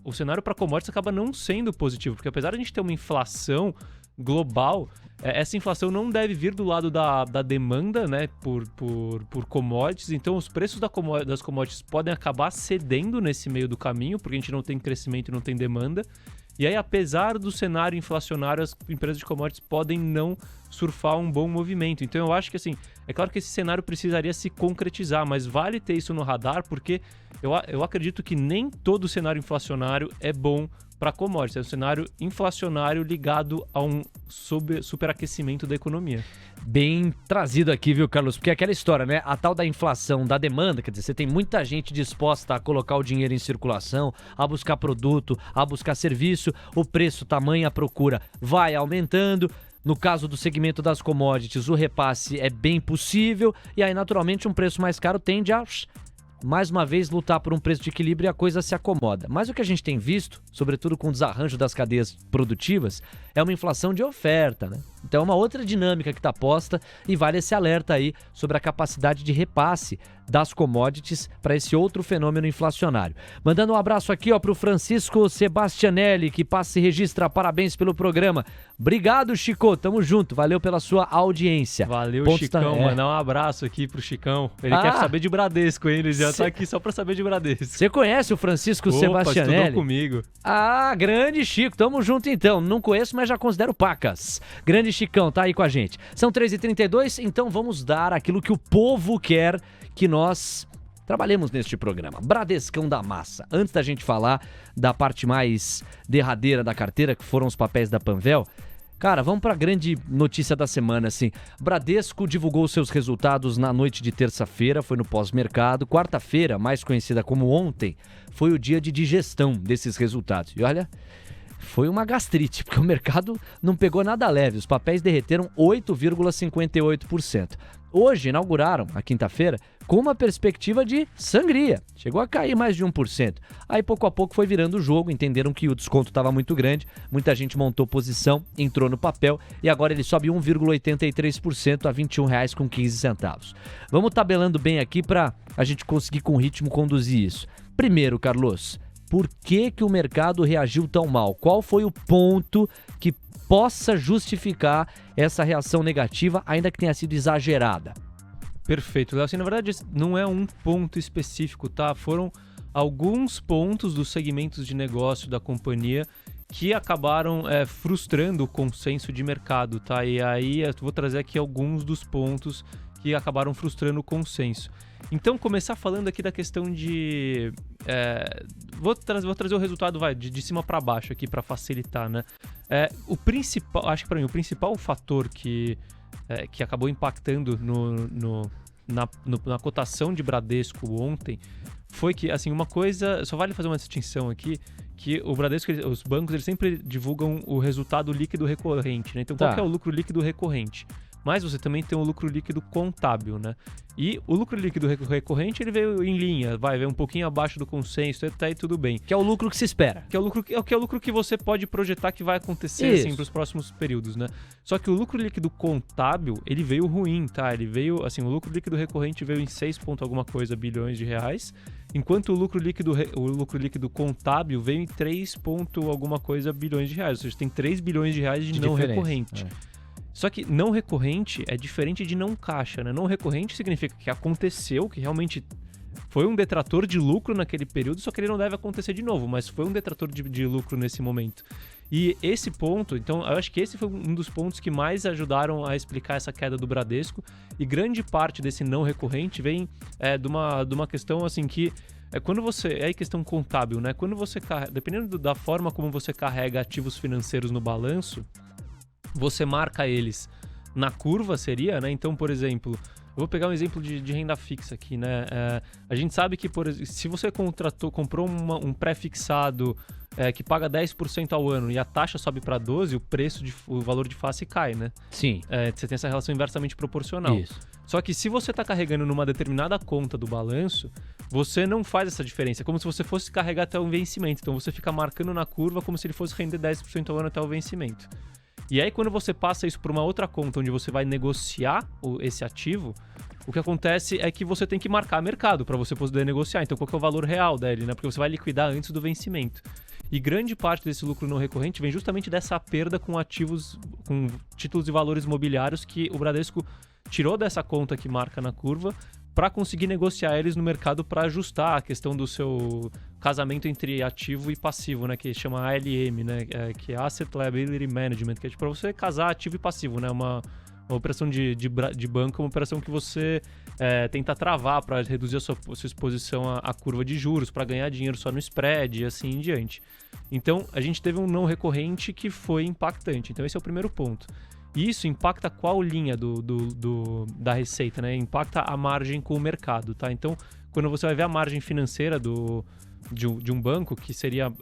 o cenário para commodities acaba não sendo positivo, porque apesar de a gente ter uma inflação global, essa inflação não deve vir do lado da demanda, né, por commodities. Então, os preços das commodities podem acabar cedendo nesse meio do caminho, porque a gente não tem crescimento e não tem demanda. E aí, apesar do cenário inflacionário, as empresas de commodities podem não surfar um bom movimento. Então, eu acho que, assim, é claro que esse cenário precisaria se concretizar, mas vale ter isso no radar, porque eu acredito que nem todo cenário inflacionário é bom para commodities. É um cenário inflacionário ligado a um superaquecimento da economia. Bem trazido aqui, viu, Carlos? Porque é aquela história, né? A tal da inflação da demanda, quer dizer, você tem muita gente disposta a colocar o dinheiro em circulação, a buscar produto, a buscar serviço, o preço, tamanho, a procura vai aumentando. No caso do segmento das commodities, o repasse é bem possível e aí, naturalmente, um preço mais caro tende a, mais uma vez, lutar por um preço de equilíbrio e a coisa se acomoda. Mas o que a gente tem visto, sobretudo com o desarranjo das cadeias produtivas, é uma inflação de oferta, né? Então é uma outra dinâmica que está posta e vale esse alerta aí sobre a capacidade de repasse das commodities para esse outro fenômeno inflacionário. Mandando um abraço aqui para o Francisco Sebastianelli, que passa e registra parabéns pelo programa. Obrigado, Chico, tamo junto, valeu pela sua audiência. Valeu, Chicão, mandar um abraço aqui pro Chicão. Ele quer saber de Bradesco, hein? Ele já tá aqui só para saber de Bradesco. Você conhece o Francisco Sebastianelli? Estudou comigo. Ah, grande Chico, tamo junto então. Não conheço, mas já considero pacas. Grande Chicão, tá aí com a gente. São 3h32, então vamos dar aquilo que o povo quer que nós trabalhemos neste programa. Bradescão da massa. Antes da gente falar da parte mais derradeira da carteira, que foram os papéis da Panvel, cara, vamos para a grande notícia da semana, assim. Bradesco divulgou seus resultados na noite de terça-feira, foi no pós-mercado. Quarta-feira, mais conhecida como ontem, foi o dia de digestão desses resultados. E olha, foi uma gastrite, porque o mercado não pegou nada leve. Os papéis derreteram 8,58%. Hoje inauguraram, a quinta-feira, com uma perspectiva de sangria. Chegou a cair mais de 1%. Aí, pouco a pouco, foi virando o jogo. Entenderam que o desconto estava muito grande. Muita gente montou posição, entrou no papel e agora ele sobe 1,83% a R$ 21,15. Vamos tabelando bem aqui para a gente conseguir com ritmo conduzir isso. Primeiro, Carlos, por que o mercado reagiu tão mal? Qual foi o ponto que possa justificar essa reação negativa, ainda que tenha sido exagerada? Perfeito, Léo. Assim, na verdade, não é um ponto específico, tá? Foram alguns pontos dos segmentos de negócio da companhia que acabaram frustrando o consenso de mercado, tá? E aí eu vou trazer aqui alguns dos pontos que acabaram frustrando o consenso. Então, começar falando aqui da questão de... Vou trazer o resultado de cima para baixo aqui para facilitar, né? O principal, acho que para mim, o principal fator que acabou impactando na cotação de Bradesco ontem foi que, assim, uma coisa... Só vale fazer uma distinção aqui, que o Bradesco, os bancos, eles sempre divulgam o resultado líquido recorrente, né? Então, qual que é o lucro líquido recorrente? Mas você também tem o lucro líquido contábil, né? E o lucro líquido recorrente, ele veio em linha, veio um pouquinho abaixo do consenso, tá aí tudo bem. Que é o lucro que se espera. Que é o lucro que você pode projetar que vai acontecer, assim, para os próximos períodos, né? Só que o lucro líquido contábil, ele veio ruim, tá? Ele veio, assim, o lucro líquido recorrente veio em 6 ponto alguma coisa bilhões de reais, enquanto o lucro líquido contábil veio em 3 ponto alguma coisa bilhões de reais, ou seja, tem 3 bilhões de reais de não recorrente. Só que não recorrente é diferente de não caixa, né? Não recorrente significa que aconteceu, que realmente foi um detrator de lucro naquele período, só que ele não deve acontecer de novo, mas foi um detrator de lucro nesse momento. E esse ponto, então, eu acho que esse foi um dos pontos que mais ajudaram a explicar essa queda do Bradesco, e grande parte desse não recorrente vem de uma questão, assim, que quando você... É aí questão contábil, né? Quando você dependendo da forma como você carrega ativos financeiros no balanço, você marca eles na curva, seria, né? Então, por exemplo, eu vou pegar um exemplo de renda fixa aqui, né? A gente sabe que, se você comprou um pré-fixado que paga 10% ao ano e a taxa sobe para 12%, o valor de face cai, né? Sim. Você tem essa relação inversamente proporcional. Isso. Só que se você está carregando numa determinada conta do balanço, você não faz essa diferença. É como se você fosse carregar até o vencimento. Então, você fica marcando na curva como se ele fosse render 10% ao ano até o vencimento. E aí, quando você passa isso para uma outra conta onde você vai negociar esse ativo, o que acontece é que você tem que marcar mercado para você poder negociar. Então, qual que é o valor real dele, né? Porque você vai liquidar antes do vencimento. E grande parte desse lucro não recorrente vem justamente dessa perda com ativos, com títulos e valores imobiliários que o Bradesco tirou dessa conta que marca na curva para conseguir negociar eles no mercado para ajustar a questão do seu casamento entre ativo e passivo, né, que chama ALM, né, que é Asset Liability Management, que é para você casar ativo e passivo, né, uma operação de banco, uma operação que você tentar travar para reduzir a sua exposição à curva de juros, para ganhar dinheiro só no spread e assim em diante. Então, a gente teve um não recorrente que foi impactante. Então, esse é o primeiro ponto. E isso impacta qual linha da receita, né? Impacta a margem com o mercado, tá? Então, quando você vai ver a margem financeira de um banco, que seria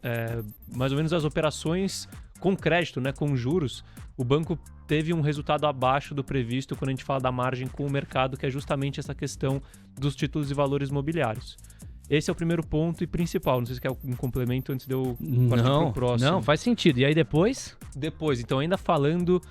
mais ou menos as operações com crédito, né? Com juros, o banco teve um resultado abaixo do previsto quando a gente fala da margem com o mercado, que é justamente essa questão dos títulos e valores imobiliários. Esse é o primeiro ponto e principal. Não sei se quer um complemento antes de eu partir para o próximo. Não, faz sentido. E aí depois? Depois, então, ainda falando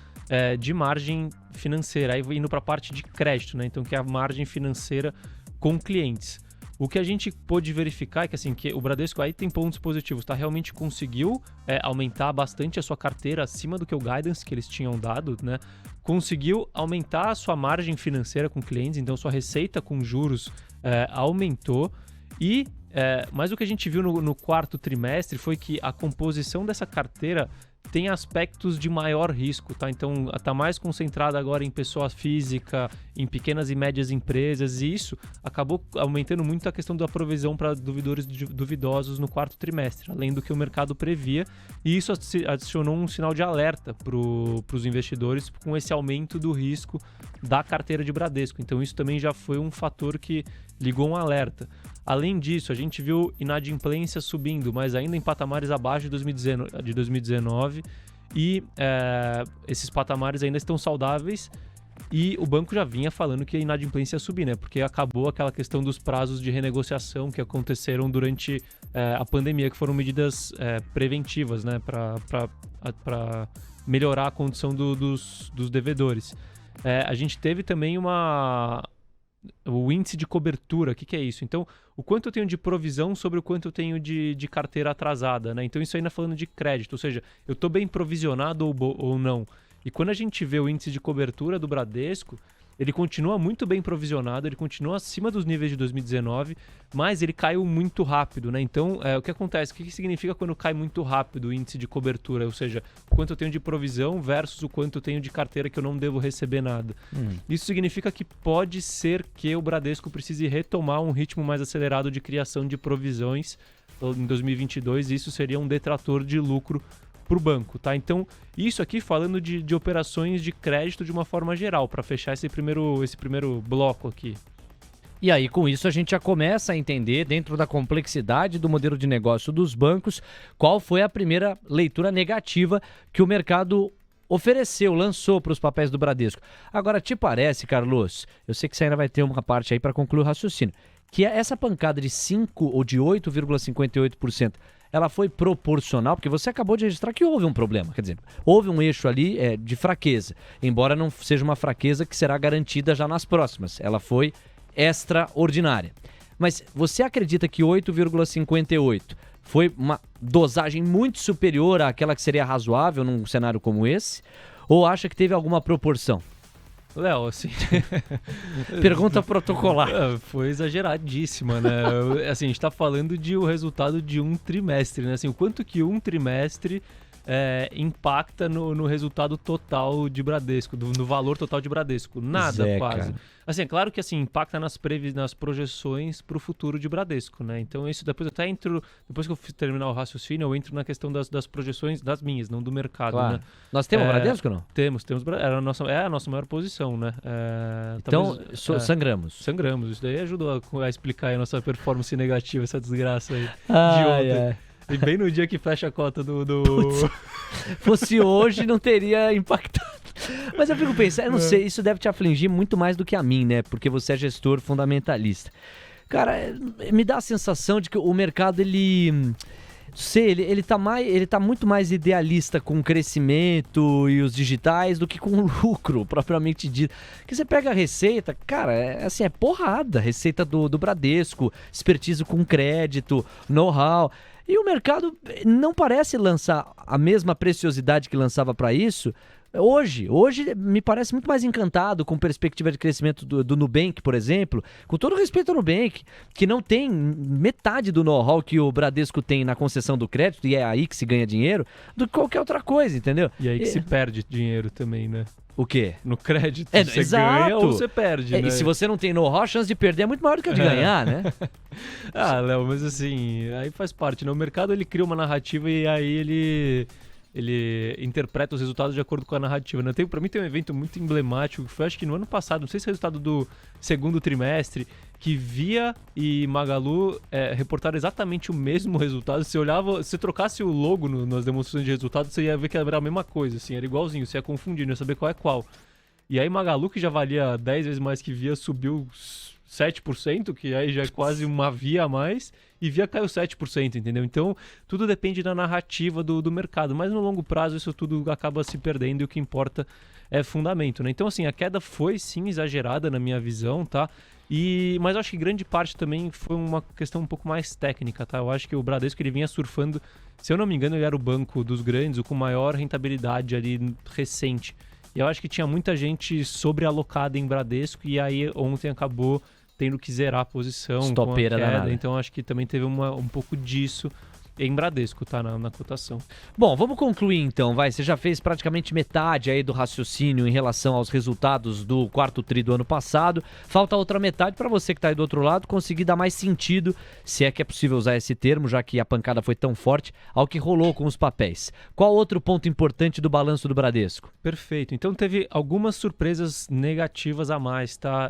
de margem financeira, aí indo para a parte de crédito, né? Então, que é a margem financeira com clientes. O que a gente pôde verificar é que, assim, que o Bradesco aí tem pontos positivos, tá? Realmente conseguiu aumentar bastante a sua carteira acima do que o guidance que eles tinham dado, né? Conseguiu aumentar a sua margem financeira com clientes, então sua receita com juros aumentou. Mas o que a gente viu no quarto trimestre foi que a composição dessa carteira tem aspectos de maior risco, tá? Então, está mais concentrada agora em pessoa física, em pequenas e médias empresas, e isso acabou aumentando muito a questão da provisão para devedores duvidosos no quarto trimestre, além do que o mercado previa, e isso adicionou um sinal de alerta para os investidores com esse aumento do risco da carteira de Bradesco. Então, isso também já foi um fator que ligou um alerta. Além disso, a gente viu inadimplência subindo, mas ainda em patamares abaixo de 2019 e esses patamares ainda estão saudáveis e o banco já vinha falando que a inadimplência ia subir, né? Porque acabou aquela questão dos prazos de renegociação que aconteceram durante a pandemia, que foram medidas preventivas, né? Para melhorar a condição dos devedores. A gente teve também o índice de cobertura. O que é isso? Então, o quanto eu tenho de provisão sobre o quanto eu tenho de carteira atrasada, né? Então, isso ainda falando de crédito, ou seja, eu estou bem provisionado ou não. E quando a gente vê o índice de cobertura do Bradesco, ele continua muito bem provisionado, ele continua acima dos níveis de 2019, mas ele caiu muito rápido, né? Então, o que acontece? O que significa quando cai muito rápido o índice de cobertura? Ou seja, o quanto eu tenho de provisão versus o quanto eu tenho de carteira que eu não devo receber nada. Isso significa que pode ser que o Bradesco precise retomar um ritmo mais acelerado de criação de provisões em 2022, e isso seria um detrator de lucro para o banco, tá? Então, isso aqui falando de operações de crédito de uma forma geral, para fechar esse primeiro bloco aqui. E aí, com isso, a gente já começa a entender, dentro da complexidade do modelo de negócio dos bancos, qual foi a primeira leitura negativa que o mercado lançou para os papéis do Bradesco. Agora, te parece, Carlos, eu sei que você ainda vai ter uma parte aí para concluir o raciocínio, que essa pancada de 5 ou de 8,58%, ela foi proporcional, porque você acabou de registrar que houve um problema, quer dizer, houve um eixo ali de fraqueza, embora não seja uma fraqueza que será garantida já nas próximas, ela foi extraordinária. Mas você acredita que 8,58 foi uma dosagem muito superior àquela que seria razoável num cenário como esse? Ou acha que teve alguma proporção? Léo, assim... Pergunta protocolar. Foi exageradíssima, né? Assim, a gente tá falando o resultado de um trimestre, né? Assim, o quanto que um trimestre impacta no resultado total de Bradesco, no valor total de Bradesco. Nada, quase. Cara. Assim, é claro que assim, impacta nas projeções para o futuro de Bradesco, né? Então, isso depois eu até entro, depois que eu terminar o raciocínio, eu entro na questão das projeções das minhas, não do mercado, claro, né? Nós temos Bradesco ou não? Temos. É a nossa maior posição, né? Então, sangramos. Sangramos. Isso daí ajudou a explicar a nossa performance negativa, essa desgraça aí de ontem. E bem no dia que fecha a cota do... Fosse hoje, não teria impactado. Mas eu fico pensando, eu não sei, isso deve te afligir muito mais do que a mim, né? Porque você é gestor fundamentalista. Cara, me dá a sensação de que o mercado, ele tá muito mais idealista com o crescimento e os digitais do que com o lucro, propriamente dito. Porque você pega a receita, cara, é porrada. Receita do Bradesco, expertise com crédito, know-how. E o mercado não parece lançar a mesma preciosidade que lançava para isso hoje. Hoje me parece muito mais encantado com perspectiva de crescimento do Nubank, por exemplo, com todo respeito ao Nubank, que não tem metade do know-how que o Bradesco tem na concessão do crédito, e é aí que se ganha dinheiro, do que qualquer outra coisa, entendeu? E aí que se perde dinheiro também, né? O quê? No crédito. É, você exato. ganha ou você perde, né? E se você não tem know-how, a chance de perder é muito maior do que a de ganhar, né? Léo, mas assim, aí faz parte, né? O mercado, ele cria uma narrativa e aí ele interpreta os resultados de acordo com a narrativa, né? Pra mim tem um evento muito emblemático, que foi acho que no ano passado, não sei se é o resultado do segundo trimestre, que Via e Magalu reportaram exatamente o mesmo resultado. Se olhava, se trocasse o logo nas demonstrações de resultados, você ia ver que era a mesma coisa, assim, era igualzinho, você ia confundir, não ia saber qual é qual. E aí Magalu, que já valia 10 vezes mais que Via, subiu 7%, que aí já é quase uma Via a mais, e Via caiu 7%, entendeu? Então, tudo depende da narrativa do mercado, mas no longo prazo isso tudo acaba se perdendo e o que importa é fundamento, né? Então, assim, a queda foi sim exagerada na minha visão, tá? Mas eu acho que grande parte também foi uma questão um pouco mais técnica, tá? Eu acho que o Bradesco, ele vinha surfando, se eu não me engano, ele era o banco dos grandes, o com maior rentabilidade ali recente. E eu acho que tinha muita gente sobrealocada em Bradesco e aí ontem acabou tendo que zerar a posição. Estopeira com a queda. danada. Então acho que também teve um pouco disso em Bradesco, tá? Na cotação. Bom, vamos concluir então, vai. Você já fez praticamente metade aí do raciocínio em relação aos resultados do quarto tri do ano passado. Falta a outra metade para você que tá aí do outro lado conseguir dar mais sentido, se é que é possível usar esse termo, já que a pancada foi tão forte, ao que rolou com os papéis. Qual outro ponto importante do balanço do Bradesco? Perfeito. Então teve algumas surpresas negativas a mais, tá?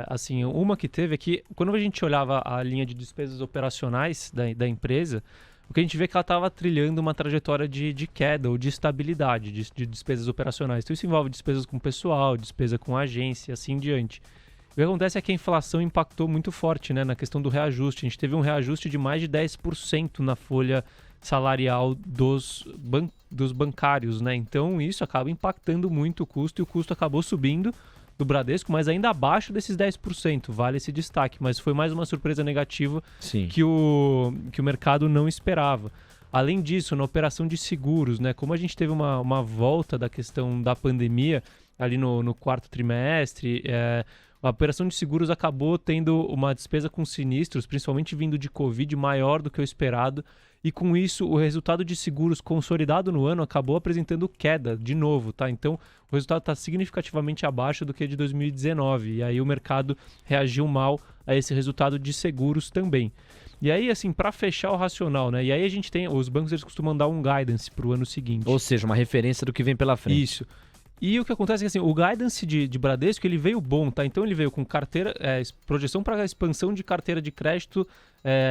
Assim, uma que teve é que quando a gente olhava a linha de despesas operacionais da empresa, o que a gente vê é que ela estava trilhando uma trajetória de queda ou de estabilidade de despesas operacionais. Então isso envolve despesas com pessoal, despesa com agência, assim em diante. O que acontece é que a inflação impactou muito forte, né, na questão do reajuste. A gente teve um reajuste de mais de 10% na folha salarial dos bancários, né? Então isso acaba impactando muito o custo e o custo acabou subindo do Bradesco, mas ainda abaixo desses 10%, vale esse destaque, mas foi mais uma surpresa negativa que o mercado não esperava. Além disso, na operação de seguros, né, como a gente teve uma volta da questão da pandemia ali no quarto trimestre, a operação de seguros acabou tendo uma despesa com sinistros, principalmente vindo de Covid, maior do que o esperado. E com isso, o resultado de seguros consolidado no ano acabou apresentando queda de novo, tá? Então, o resultado está significativamente abaixo do que de 2019. E aí o mercado reagiu mal a esse resultado de seguros também. E aí, assim, para fechar o racional, né? E aí a gente tem... Os bancos, eles costumam dar um guidance para o ano seguinte. Ou seja, uma referência do que vem pela frente. Isso. E o que acontece é que assim, o guidance de Bradesco, ele veio bom, tá? Então ele veio com projeção para expansão de carteira de crédito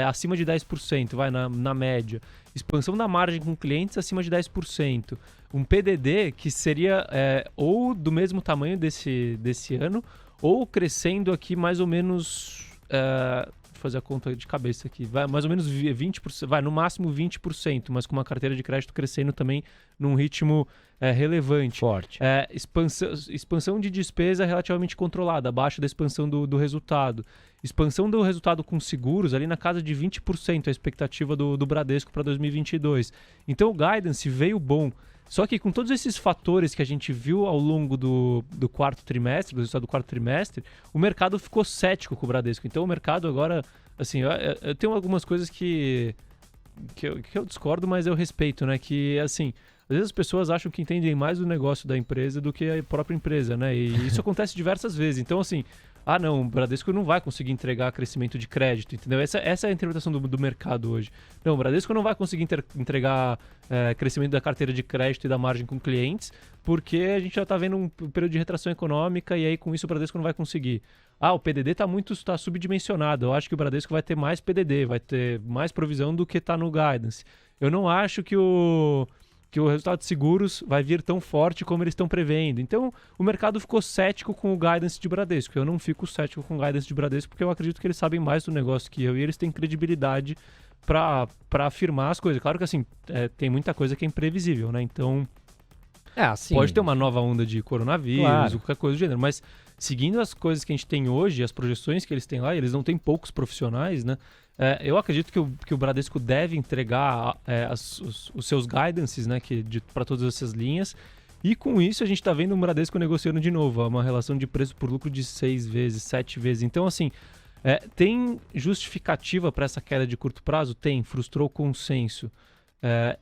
acima de 10%, vai na média. Expansão da margem com clientes acima de 10%. Um PDD que seria ou do mesmo tamanho desse ano, ou crescendo aqui mais ou menos... Vou fazer a conta de cabeça aqui. Vai mais ou menos 20%, vai no máximo 20%, mas com uma carteira de crédito crescendo também num ritmo relevante. Forte. Expansão de despesa relativamente controlada, abaixo da expansão do resultado. Expansão do resultado com seguros, ali na casa de 20%, a expectativa do Bradesco para 2022. Então o guidance veio bom. Só que com todos esses fatores que a gente viu ao longo do quarto trimestre, do resultado do quarto trimestre, o mercado ficou cético com o Bradesco. Então o mercado agora, assim, eu tenho algumas coisas que eu discordo, mas eu respeito, né? Que, assim, às vezes as pessoas acham que entendem mais do negócio da empresa do que a própria empresa, né? E isso acontece diversas vezes. Então, assim, não, o Bradesco não vai conseguir entregar crescimento de crédito, entendeu? Essa é a interpretação do mercado hoje. Não, o Bradesco não vai conseguir entregar crescimento da carteira de crédito e da margem com clientes, porque a gente já está vendo um período de retração econômica e aí com isso o Bradesco não vai conseguir. O PDD está subdimensionado. Eu acho que o Bradesco vai ter mais PDD, vai ter mais provisão do que está no guidance. Eu não acho que o resultado de seguros vai vir tão forte como eles estão prevendo. Então, o mercado ficou cético com o guidance de Bradesco. Eu não fico cético com o guidance de Bradesco porque eu acredito que eles sabem mais do negócio que eu e eles têm credibilidade para afirmar as coisas. Claro que, assim, tem muita coisa que é imprevisível, né? Então, pode ter uma nova onda de coronavírus, qualquer coisa do gênero, mas seguindo as coisas que a gente tem hoje, as projeções que eles têm lá, eles não têm poucos profissionais, né? Eu acredito que o Bradesco deve entregar os seus guidances, né, para todas essas linhas. E com isso a gente está vendo o Bradesco negociando de novo, uma relação de preço por lucro de 6 vezes, 7 vezes. Então, assim, tem justificativa para essa queda de curto prazo? Tem, frustrou o consenso.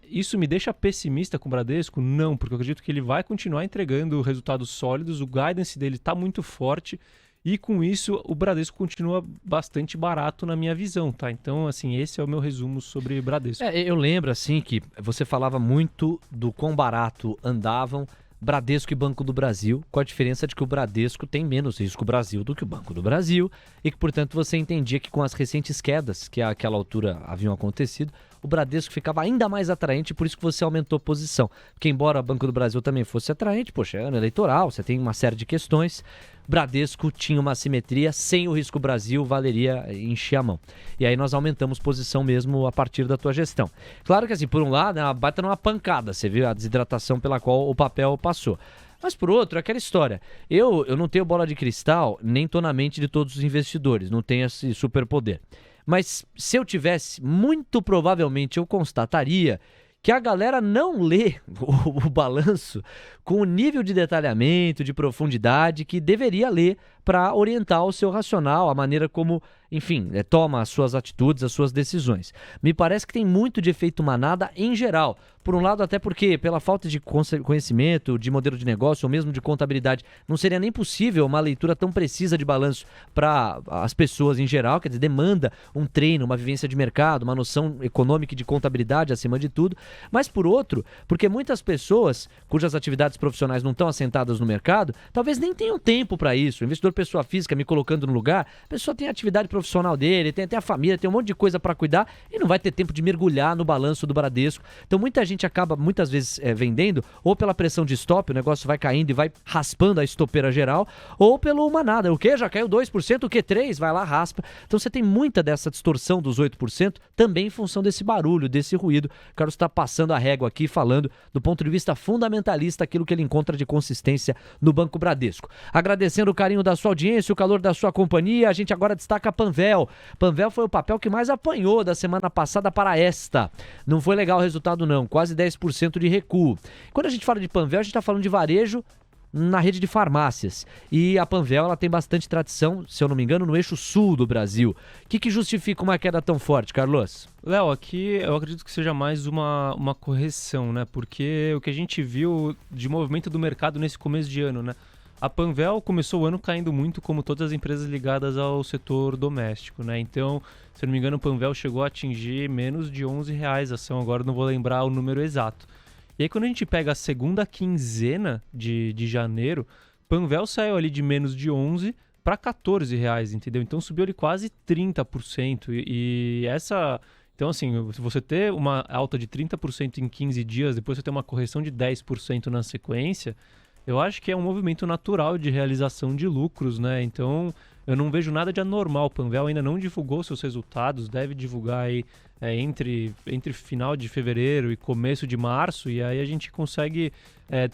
Isso me deixa pessimista com o Bradesco? Não, porque eu acredito que ele vai continuar entregando resultados sólidos, o guidance dele está muito forte e com isso o Bradesco continua bastante barato na minha visão, tá? Então, assim, esse é o meu resumo sobre Bradesco. Eu lembro, assim, que você falava muito do quão barato andavam Bradesco e Banco do Brasil, com a diferença de que o Bradesco tem menos risco Brasil do que o Banco do Brasil e que, portanto, você entendia que com as recentes quedas que àquela altura haviam acontecido, o Bradesco ficava ainda mais atraente, por isso que você aumentou a posição. Porque embora o Banco do Brasil também fosse atraente, poxa, é ano eleitoral, você tem uma série de questões, Bradesco tinha uma assimetria, sem o risco Brasil valeria encher a mão. E aí nós aumentamos posição mesmo a partir da tua gestão. Claro que assim, por um lado, é uma baita numa pancada, você viu a desidratação pela qual o papel passou. Mas por outro, é aquela história, eu não tenho bola de cristal, nem tô na mente de todos os investidores, não tenho esse superpoder. Mas se eu tivesse, muito provavelmente eu constataria que a galera não lê o balanço com o nível de detalhamento, de profundidade que deveria ler para orientar o seu racional, a maneira como, enfim, toma as suas atitudes, as suas decisões. Me parece que tem muito de efeito manada em geral. Por um lado, até porque, pela falta de conhecimento, de modelo de negócio ou mesmo de contabilidade, não seria nem possível uma leitura tão precisa de balanço para as pessoas em geral, quer dizer, demanda um treino, uma vivência de mercado, uma noção econômica e de contabilidade acima de tudo. Mas por outro, porque muitas pessoas cujas atividades profissionais não estão assentadas no mercado, talvez nem tenham tempo para isso. O investidor pessoa física me colocando no lugar, a pessoa tem a atividade profissional dele, tem até a família, tem um monte de coisa para cuidar e não vai ter tempo de mergulhar no balanço do Bradesco. Então muita gente acaba muitas vezes vendendo ou pela pressão de stop, o negócio vai caindo e vai raspando a estopeira geral, ou pelo manada. O que? Já caiu 2%, o que? 3%? Vai lá, raspa. Então você tem muita dessa distorção dos 8% também em função desse barulho, desse ruído. O Carlos está passando a régua aqui, falando do ponto de vista fundamentalista aquilo que ele encontra de consistência no Banco Bradesco. Agradecendo o carinho da sua audiência, o calor da sua companhia, a gente agora destaca a Panvel. Panvel foi o papel que mais apanhou da semana passada para esta. Não foi legal o resultado não, quase 10% de recuo. Quando a gente fala de Panvel, a gente está falando de varejo na rede de farmácias. E a Panvel ela tem bastante tradição, se eu não me engano, no eixo sul do Brasil. O que justifica uma queda tão forte, Carlos? Léo, aqui eu acredito que seja mais uma correção, né? Porque o que a gente viu de movimento do mercado nesse começo de ano, né? A Panvel começou o ano caindo muito, como todas as empresas ligadas ao setor doméstico, né? Então, se eu não me engano, a Panvel chegou a atingir menos de R$11 a ação, agora não vou lembrar o número exato. E aí, quando a gente pega a segunda quinzena de janeiro, Panvel saiu ali de menos de 11 para R$14, entendeu? Então, subiu ali quase 30%. E essa... Então, assim, se você ter uma alta de 30% em 15 dias, depois você ter uma correção de 10% na sequência... Eu acho que é um movimento natural de realização de lucros, né? Então, eu não vejo nada de anormal. O Panvel ainda não divulgou seus resultados, deve divulgar aí entre final de fevereiro e começo de março, e aí a gente consegue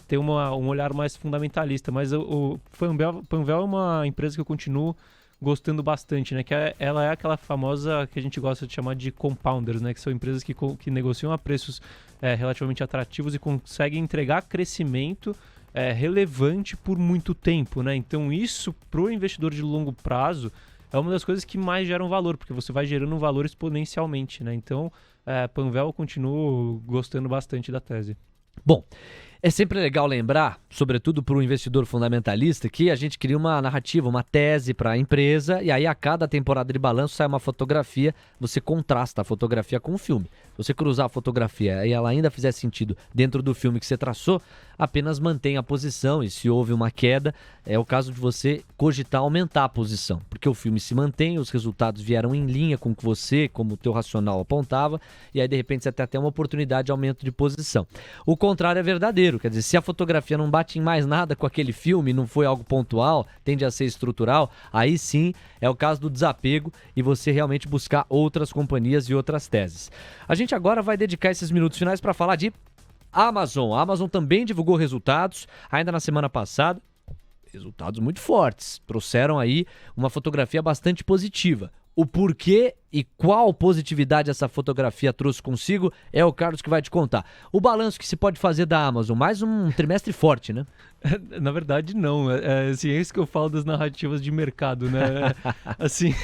ter um olhar mais fundamentalista. Mas o Panvel é uma empresa que eu continuo gostando bastante, né? Que ela é aquela famosa que a gente gosta de chamar de compounders, né? Que são empresas que negociam a preços relativamente atrativos e conseguem entregar crescimento relevante por muito tempo, né? Então isso para o investidor de longo prazo é uma das coisas que mais geram valor, porque você vai gerando um valor exponencialmente, né? Então, Panvel eu continuo gostando bastante da tese. Bom, é sempre legal lembrar, sobretudo para o investidor fundamentalista, que a gente cria uma narrativa, uma tese para a empresa e aí a cada temporada de balanço sai uma fotografia, você contrasta a fotografia com o filme. Se você cruzar a fotografia e ela ainda fizer sentido dentro do filme que você traçou, apenas mantém a posição e se houve uma queda, é o caso de você cogitar aumentar a posição, porque o filme se mantém, os resultados vieram em linha com o que você, como o teu racional apontava, e aí de repente você tem até uma oportunidade de aumento de posição. O contrário é verdadeiro, quer dizer, se a fotografia não bate em mais nada com aquele filme, não foi algo pontual, tende a ser estrutural, aí sim é o caso do desapego e você realmente buscar outras companhias e outras teses. A gente agora vai dedicar esses minutos finais para falar de Amazon. A Amazon também divulgou resultados ainda na semana passada, resultados muito fortes, trouxeram aí uma fotografia bastante positiva. O porquê e qual positividade essa fotografia trouxe consigo é o Carlos que vai te contar. O balanço que se pode fazer da Amazon, mais um trimestre forte, né? Na verdade, não. Assim, é isso que eu falo das narrativas de mercado, né? Assim,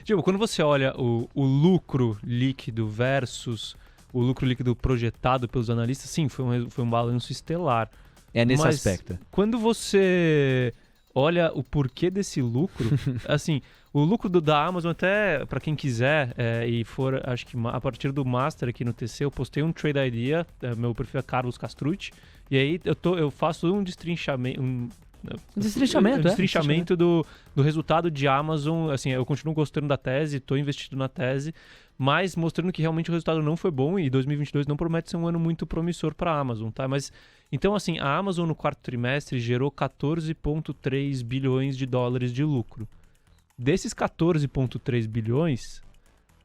tipo, quando você olha o lucro líquido versus o lucro líquido projetado pelos analistas, sim, foi um balanço estelar. É nesse Mas aspecto. Quando você olha o porquê desse lucro, assim, o lucro da Amazon, até para quem quiser e for, acho que a partir do Master aqui no TC, eu postei um Trade Idea, meu perfil é Carlos Castrucci, e aí eu faço um destrinchamento. Destrinchamento do resultado de Amazon. Assim, eu continuo gostando da tese, estou investido na tese, mas mostrando que realmente o resultado não foi bom e 2022 não promete ser um ano muito promissor para a Amazon, tá? Mas, então, assim, a Amazon no quarto trimestre gerou 14,3 bilhões de dólares de lucro. Desses 14,3 bilhões,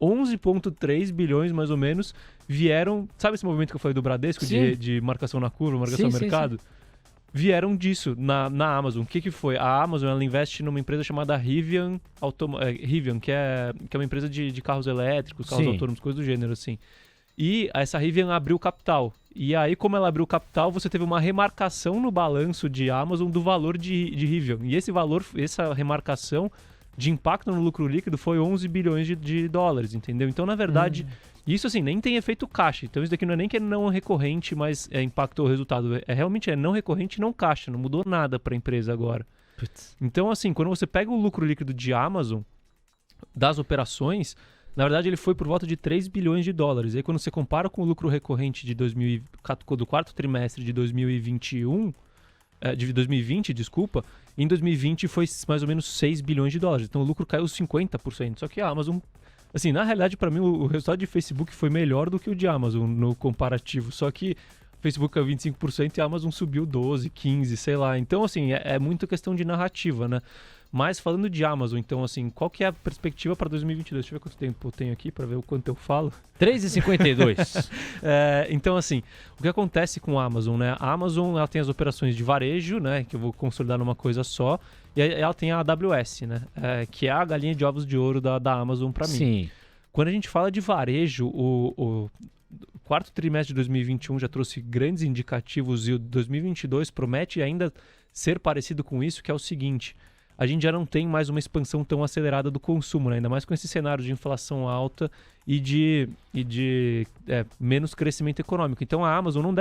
11,3 bilhões, mais ou menos, vieram... Sabe esse movimento que eu falei do Bradesco, de marcação na curva, marcação no mercado? Sim. Vieram disso na Amazon. O que foi? A Amazon, ela investe numa empresa chamada Rivian, que é uma empresa de carros elétricos, carros autônomos, coisas do gênero, assim. E essa Rivian abriu capital. E aí, como ela abriu capital, você teve uma remarcação no balanço de Amazon do valor de Rivian. E essa remarcação de impacto no lucro líquido foi 11 bilhões de dólares, entendeu? Então, na verdade... Isso, assim, nem tem efeito caixa. Então, isso daqui não é nem que é não recorrente, mas impactou o resultado. Realmente não recorrente e não caixa. Não mudou nada para a empresa agora. Putz. Então, assim, quando você pega o lucro líquido de Amazon, das operações, na verdade, ele foi por volta de 3 bilhões de dólares. E aí, quando você compara com o lucro recorrente do quarto trimestre de 2021... de 2020, desculpa, em 2020 foi mais ou menos 6 bilhões de dólares. Então, o lucro caiu 50%. Só que a Amazon... Assim, na realidade, para mim, o resultado de Facebook foi melhor do que o de Amazon no comparativo. Só que o Facebook caiu 25% e a Amazon subiu 12%, 15%, sei lá. Então, assim, é muito questão de narrativa, né? Mas falando de Amazon, então, assim, qual que é a perspectiva para 2022? Deixa eu ver quanto tempo eu tenho aqui para ver o quanto eu falo. 3,52. Então, assim, o que acontece com a Amazon, né? A Amazon, ela tem as operações de varejo, né? Que eu vou consolidar numa coisa só. E aí ela tem a AWS, né? Que é a galinha de ovos de ouro da Amazon para mim. Sim. Quando a gente fala de varejo, o quarto trimestre de 2021 já trouxe grandes indicativos e o 2022 promete ainda ser parecido com isso, que é o seguinte... A gente já não tem mais uma expansão tão acelerada do consumo, né? Ainda mais com esse cenário de inflação alta e de menos crescimento econômico. Então a Amazon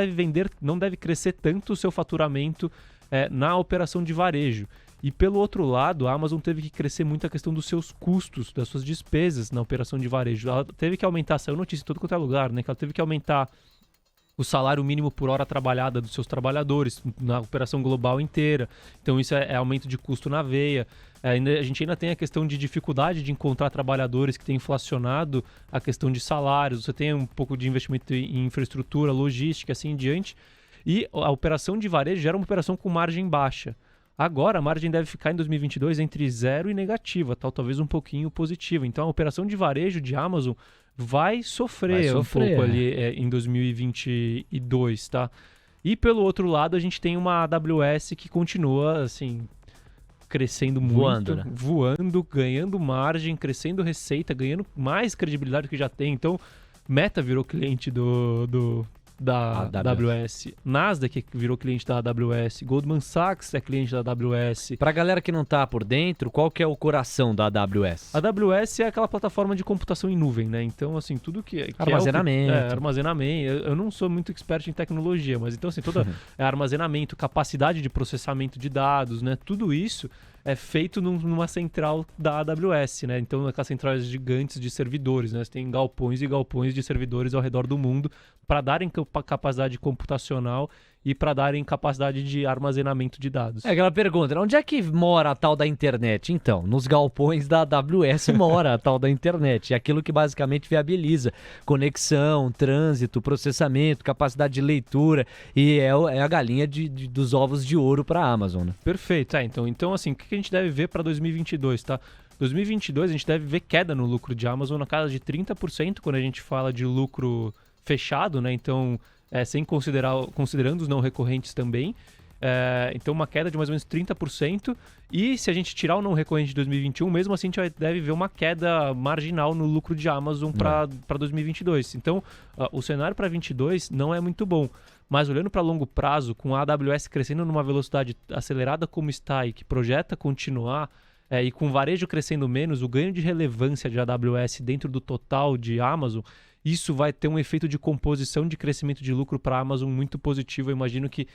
não deve crescer tanto o seu faturamento na operação de varejo. E pelo outro lado, a Amazon teve que crescer muito a questão dos seus custos, das suas despesas na operação de varejo. Ela teve que aumentar, saiu notícia em todo quanto é lugar, né? Que ela teve que aumentar o salário mínimo por hora trabalhada dos seus trabalhadores na operação global inteira. Então isso é aumento de custo na veia. A gente ainda tem a questão de dificuldade de encontrar trabalhadores que tem inflacionado a questão de salários. Você tem um pouco de investimento em infraestrutura, logística, assim em diante. E a operação de varejo era uma operação com margem baixa. Agora a margem deve ficar em 2022 entre 0 e negativa, talvez um pouquinho positiva. Então a operação de varejo de Amazon vai sofrer um pouco ali em 2022, tá? E pelo outro lado, a gente tem uma AWS que continua, assim, crescendo muito, voando, ganhando margem, crescendo receita, ganhando mais credibilidade do que já tem. Então, Meta virou cliente da AWS. Nasdaq virou cliente da AWS. Goldman Sachs é cliente da AWS. Pra galera que não tá por dentro, qual que é o coração da AWS? A AWS é aquela plataforma de computação em nuvem, né? Então, assim, tudo que armazenamento. Armazenamento. Eu não sou muito expert em tecnologia, mas então, assim, todo armazenamento, capacidade de processamento de dados, né? Tudo isso é feito numa central da AWS, né? Então, aquelas centrais gigantes de servidores, né? Você tem galpões e galpões de servidores ao redor do mundo para darem capacidade computacional e para darem capacidade de armazenamento de dados. É aquela pergunta, onde é que mora a tal da internet? Então, nos galpões da AWS mora a tal da internet. É aquilo que basicamente viabiliza conexão, trânsito, processamento, capacidade de leitura e é a galinha dos ovos de ouro para a Amazon, né? Perfeito. Então, assim, o que a gente deve ver para 2022, tá? 2022 a gente deve ver queda no lucro de Amazon na casa de 30% quando a gente fala de lucro fechado, né? Então, considerando os não recorrentes também. Então, uma queda de mais ou menos 30%. E se a gente tirar o não recorrente de 2021, mesmo assim, a gente deve ver uma queda marginal no lucro de Amazon para 2022. Então, o cenário para 2022 não é muito bom. Mas olhando para longo prazo, com a AWS crescendo numa velocidade acelerada como está e que projeta continuar, e com o varejo crescendo menos, o ganho de relevância de AWS dentro do total de Amazon, isso vai ter um efeito de composição de crescimento de lucro para a Amazon muito positivo. Eu imagino que,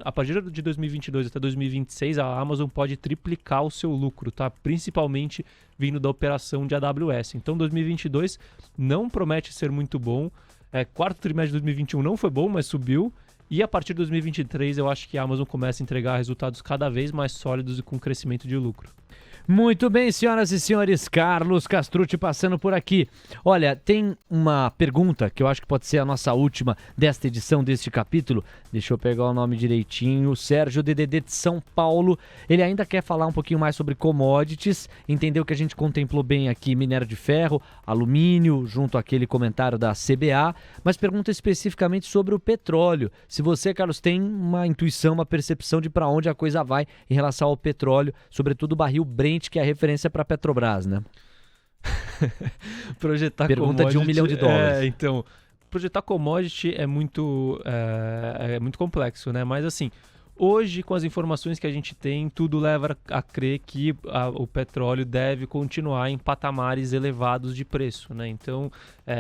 a partir de 2022 até 2026, a Amazon pode triplicar o seu lucro, tá? Principalmente vindo da operação de AWS. Então, 2022 não promete ser muito bom. Quarto trimestre de 2021 não foi bom, mas subiu. E a partir de 2023, eu acho que a Amazon começa a entregar resultados cada vez mais sólidos e com crescimento de lucro. Muito bem, senhoras e senhores, Carlos Castrucci passando por aqui. Olha, tem uma pergunta que eu acho que pode ser a nossa última desta edição, deste capítulo. Deixa eu pegar o nome direitinho. O Sérgio DDD de São Paulo. Ele ainda quer falar um pouquinho mais sobre commodities, entendeu que a gente contemplou bem aqui minério de ferro, alumínio, junto àquele comentário da CBA, mas pergunta especificamente sobre o petróleo. Se você, Carlos, tem uma intuição, uma percepção de para onde a coisa vai em relação ao petróleo, sobretudo o barril Brent, que é a referência para a Petrobras, né? Projetar pergunta de $1 milhão. Então, projetar commodity é muito complexo, né? Mas assim, hoje, com as informações que a gente tem, tudo leva a crer que o petróleo deve continuar em patamares elevados de preço, né? Então,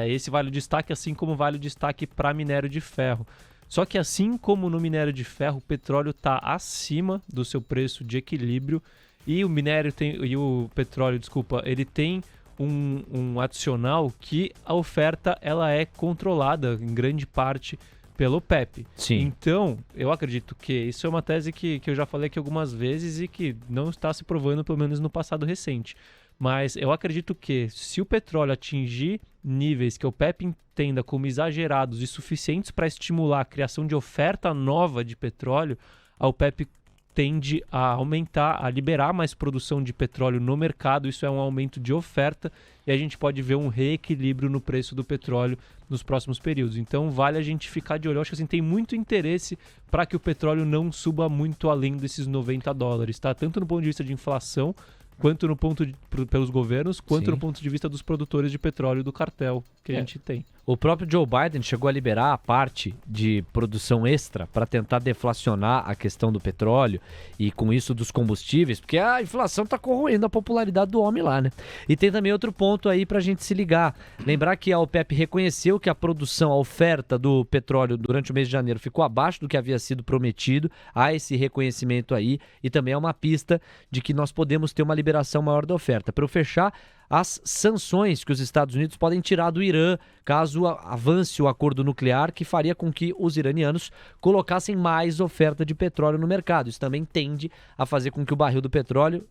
esse vale o destaque, assim como vale o destaque para minério de ferro. Só que assim como no minério de ferro, o petróleo está acima do seu preço de equilíbrio. E o petróleo, ele tem um adicional que a oferta ela é controlada em grande parte pelo OPEP. Sim. Então, eu acredito que isso é uma tese que eu já falei aqui algumas vezes e que não está se provando, pelo menos no passado recente. Mas eu acredito que se o petróleo atingir níveis que a OPEP entenda como exagerados e suficientes para estimular a criação de oferta nova de petróleo, a OPEP tende a aumentar, a liberar mais produção de petróleo no mercado. Isso é um aumento de oferta e a gente pode ver um reequilíbrio no preço do petróleo nos próximos períodos. Então vale a gente ficar de olho. Eu acho que assim, tem muito interesse para que o petróleo não suba muito além desses $90, tá? Tanto no ponto de vista de inflação, quanto no ponto pelos governos, quanto no ponto de vista dos produtores de petróleo do cartel que a gente tem. O próprio Joe Biden chegou a liberar a parte de produção extra para tentar deflacionar a questão do petróleo e com isso dos combustíveis, porque a inflação está corroendo a popularidade do homem lá, né? E tem também outro ponto aí para a gente se ligar. Lembrar que a OPEP reconheceu que a produção, a oferta do petróleo durante o mês de janeiro ficou abaixo do que havia sido prometido. Há esse reconhecimento aí e também é uma pista de que nós podemos ter uma liberação maior da oferta. Para eu fechar, as sanções que os Estados Unidos podem tirar do Irã caso avance o acordo nuclear, que faria com que os iranianos colocassem mais oferta de petróleo no mercado. Isso também tende a fazer com que o barril do petróleo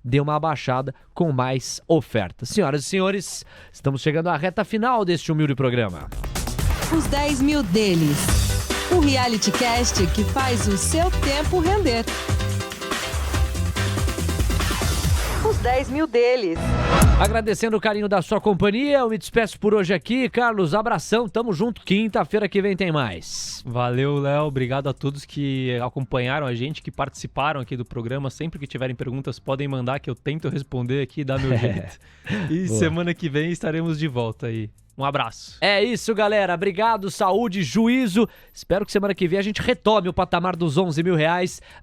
dê uma abaixada com mais oferta. Senhoras e senhores, estamos chegando à reta final deste humilde programa. Os 10 mil deles. O reality cast que faz o seu tempo render. Os 10 mil deles. Agradecendo o carinho da sua companhia, eu me despeço por hoje aqui. Carlos, abração, tamo junto. Quinta-feira que vem tem mais. Valeu, Léo. Obrigado a todos que acompanharam a gente, que participaram aqui do programa. Sempre que tiverem perguntas, podem mandar que eu tento responder aqui e dar meu jeito. E Boa. Semana que vem estaremos de volta aí. Um abraço. É isso, galera. Obrigado, saúde, juízo. Espero que semana que vem a gente retome o patamar dos R$11 mil.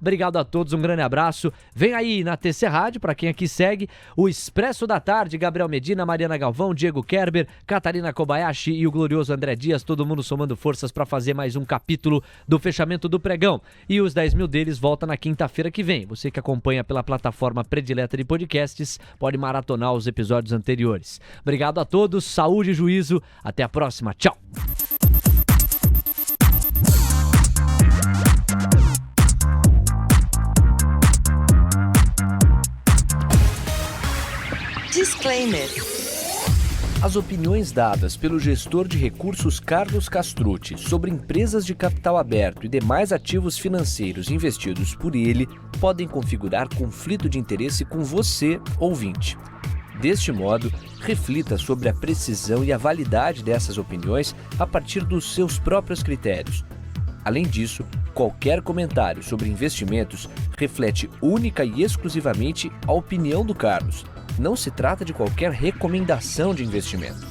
Obrigado a todos, um grande abraço. Vem aí na TC Rádio, para quem aqui segue, o Expresso da Tarde, Gabriel Medina, Mariana Galvão, Diego Kerber, Catarina Kobayashi e o glorioso André Dias, todo mundo somando forças para fazer mais um capítulo do fechamento do pregão. E os 10 mil deles volta na quinta-feira que vem. Você que acompanha pela plataforma predileta de podcasts, pode maratonar os episódios anteriores. Obrigado a todos, saúde e juízo. Até a próxima. Tchau. Disclaimer. As opiniões dadas pelo gestor de recursos Carlos Castrucci sobre empresas de capital aberto e demais ativos financeiros investidos por ele podem configurar conflito de interesse com você, ouvinte. Deste modo, reflita sobre a precisão e a validade dessas opiniões a partir dos seus próprios critérios. Além disso, qualquer comentário sobre investimentos reflete única e exclusivamente a opinião do Carlos. Não se trata de qualquer recomendação de investimento.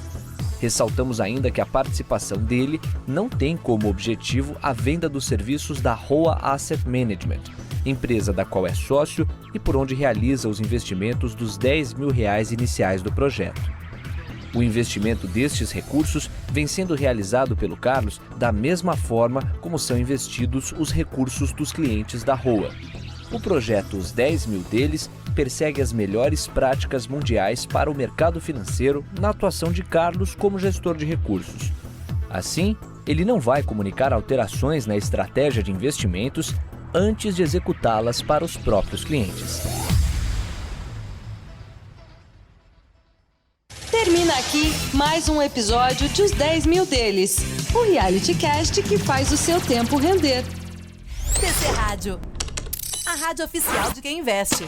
Ressaltamos ainda que a participação dele não tem como objetivo a venda dos serviços da Roa Asset Management, empresa da qual é sócio e por onde realiza os investimentos dos R$10 mil iniciais do projeto. O investimento destes recursos vem sendo realizado pelo Carlos da mesma forma como são investidos os recursos dos clientes da Roa. O projeto Os 10 Mil Deles persegue as melhores práticas mundiais para o mercado financeiro na atuação de Carlos como gestor de recursos. Assim, ele não vai comunicar alterações na estratégia de investimentos antes de executá-las para os próprios clientes. Termina aqui mais um episódio de Os 10 Mil Deles, o reality cast que faz o seu tempo render. TC Rádio, a rádio oficial de quem investe.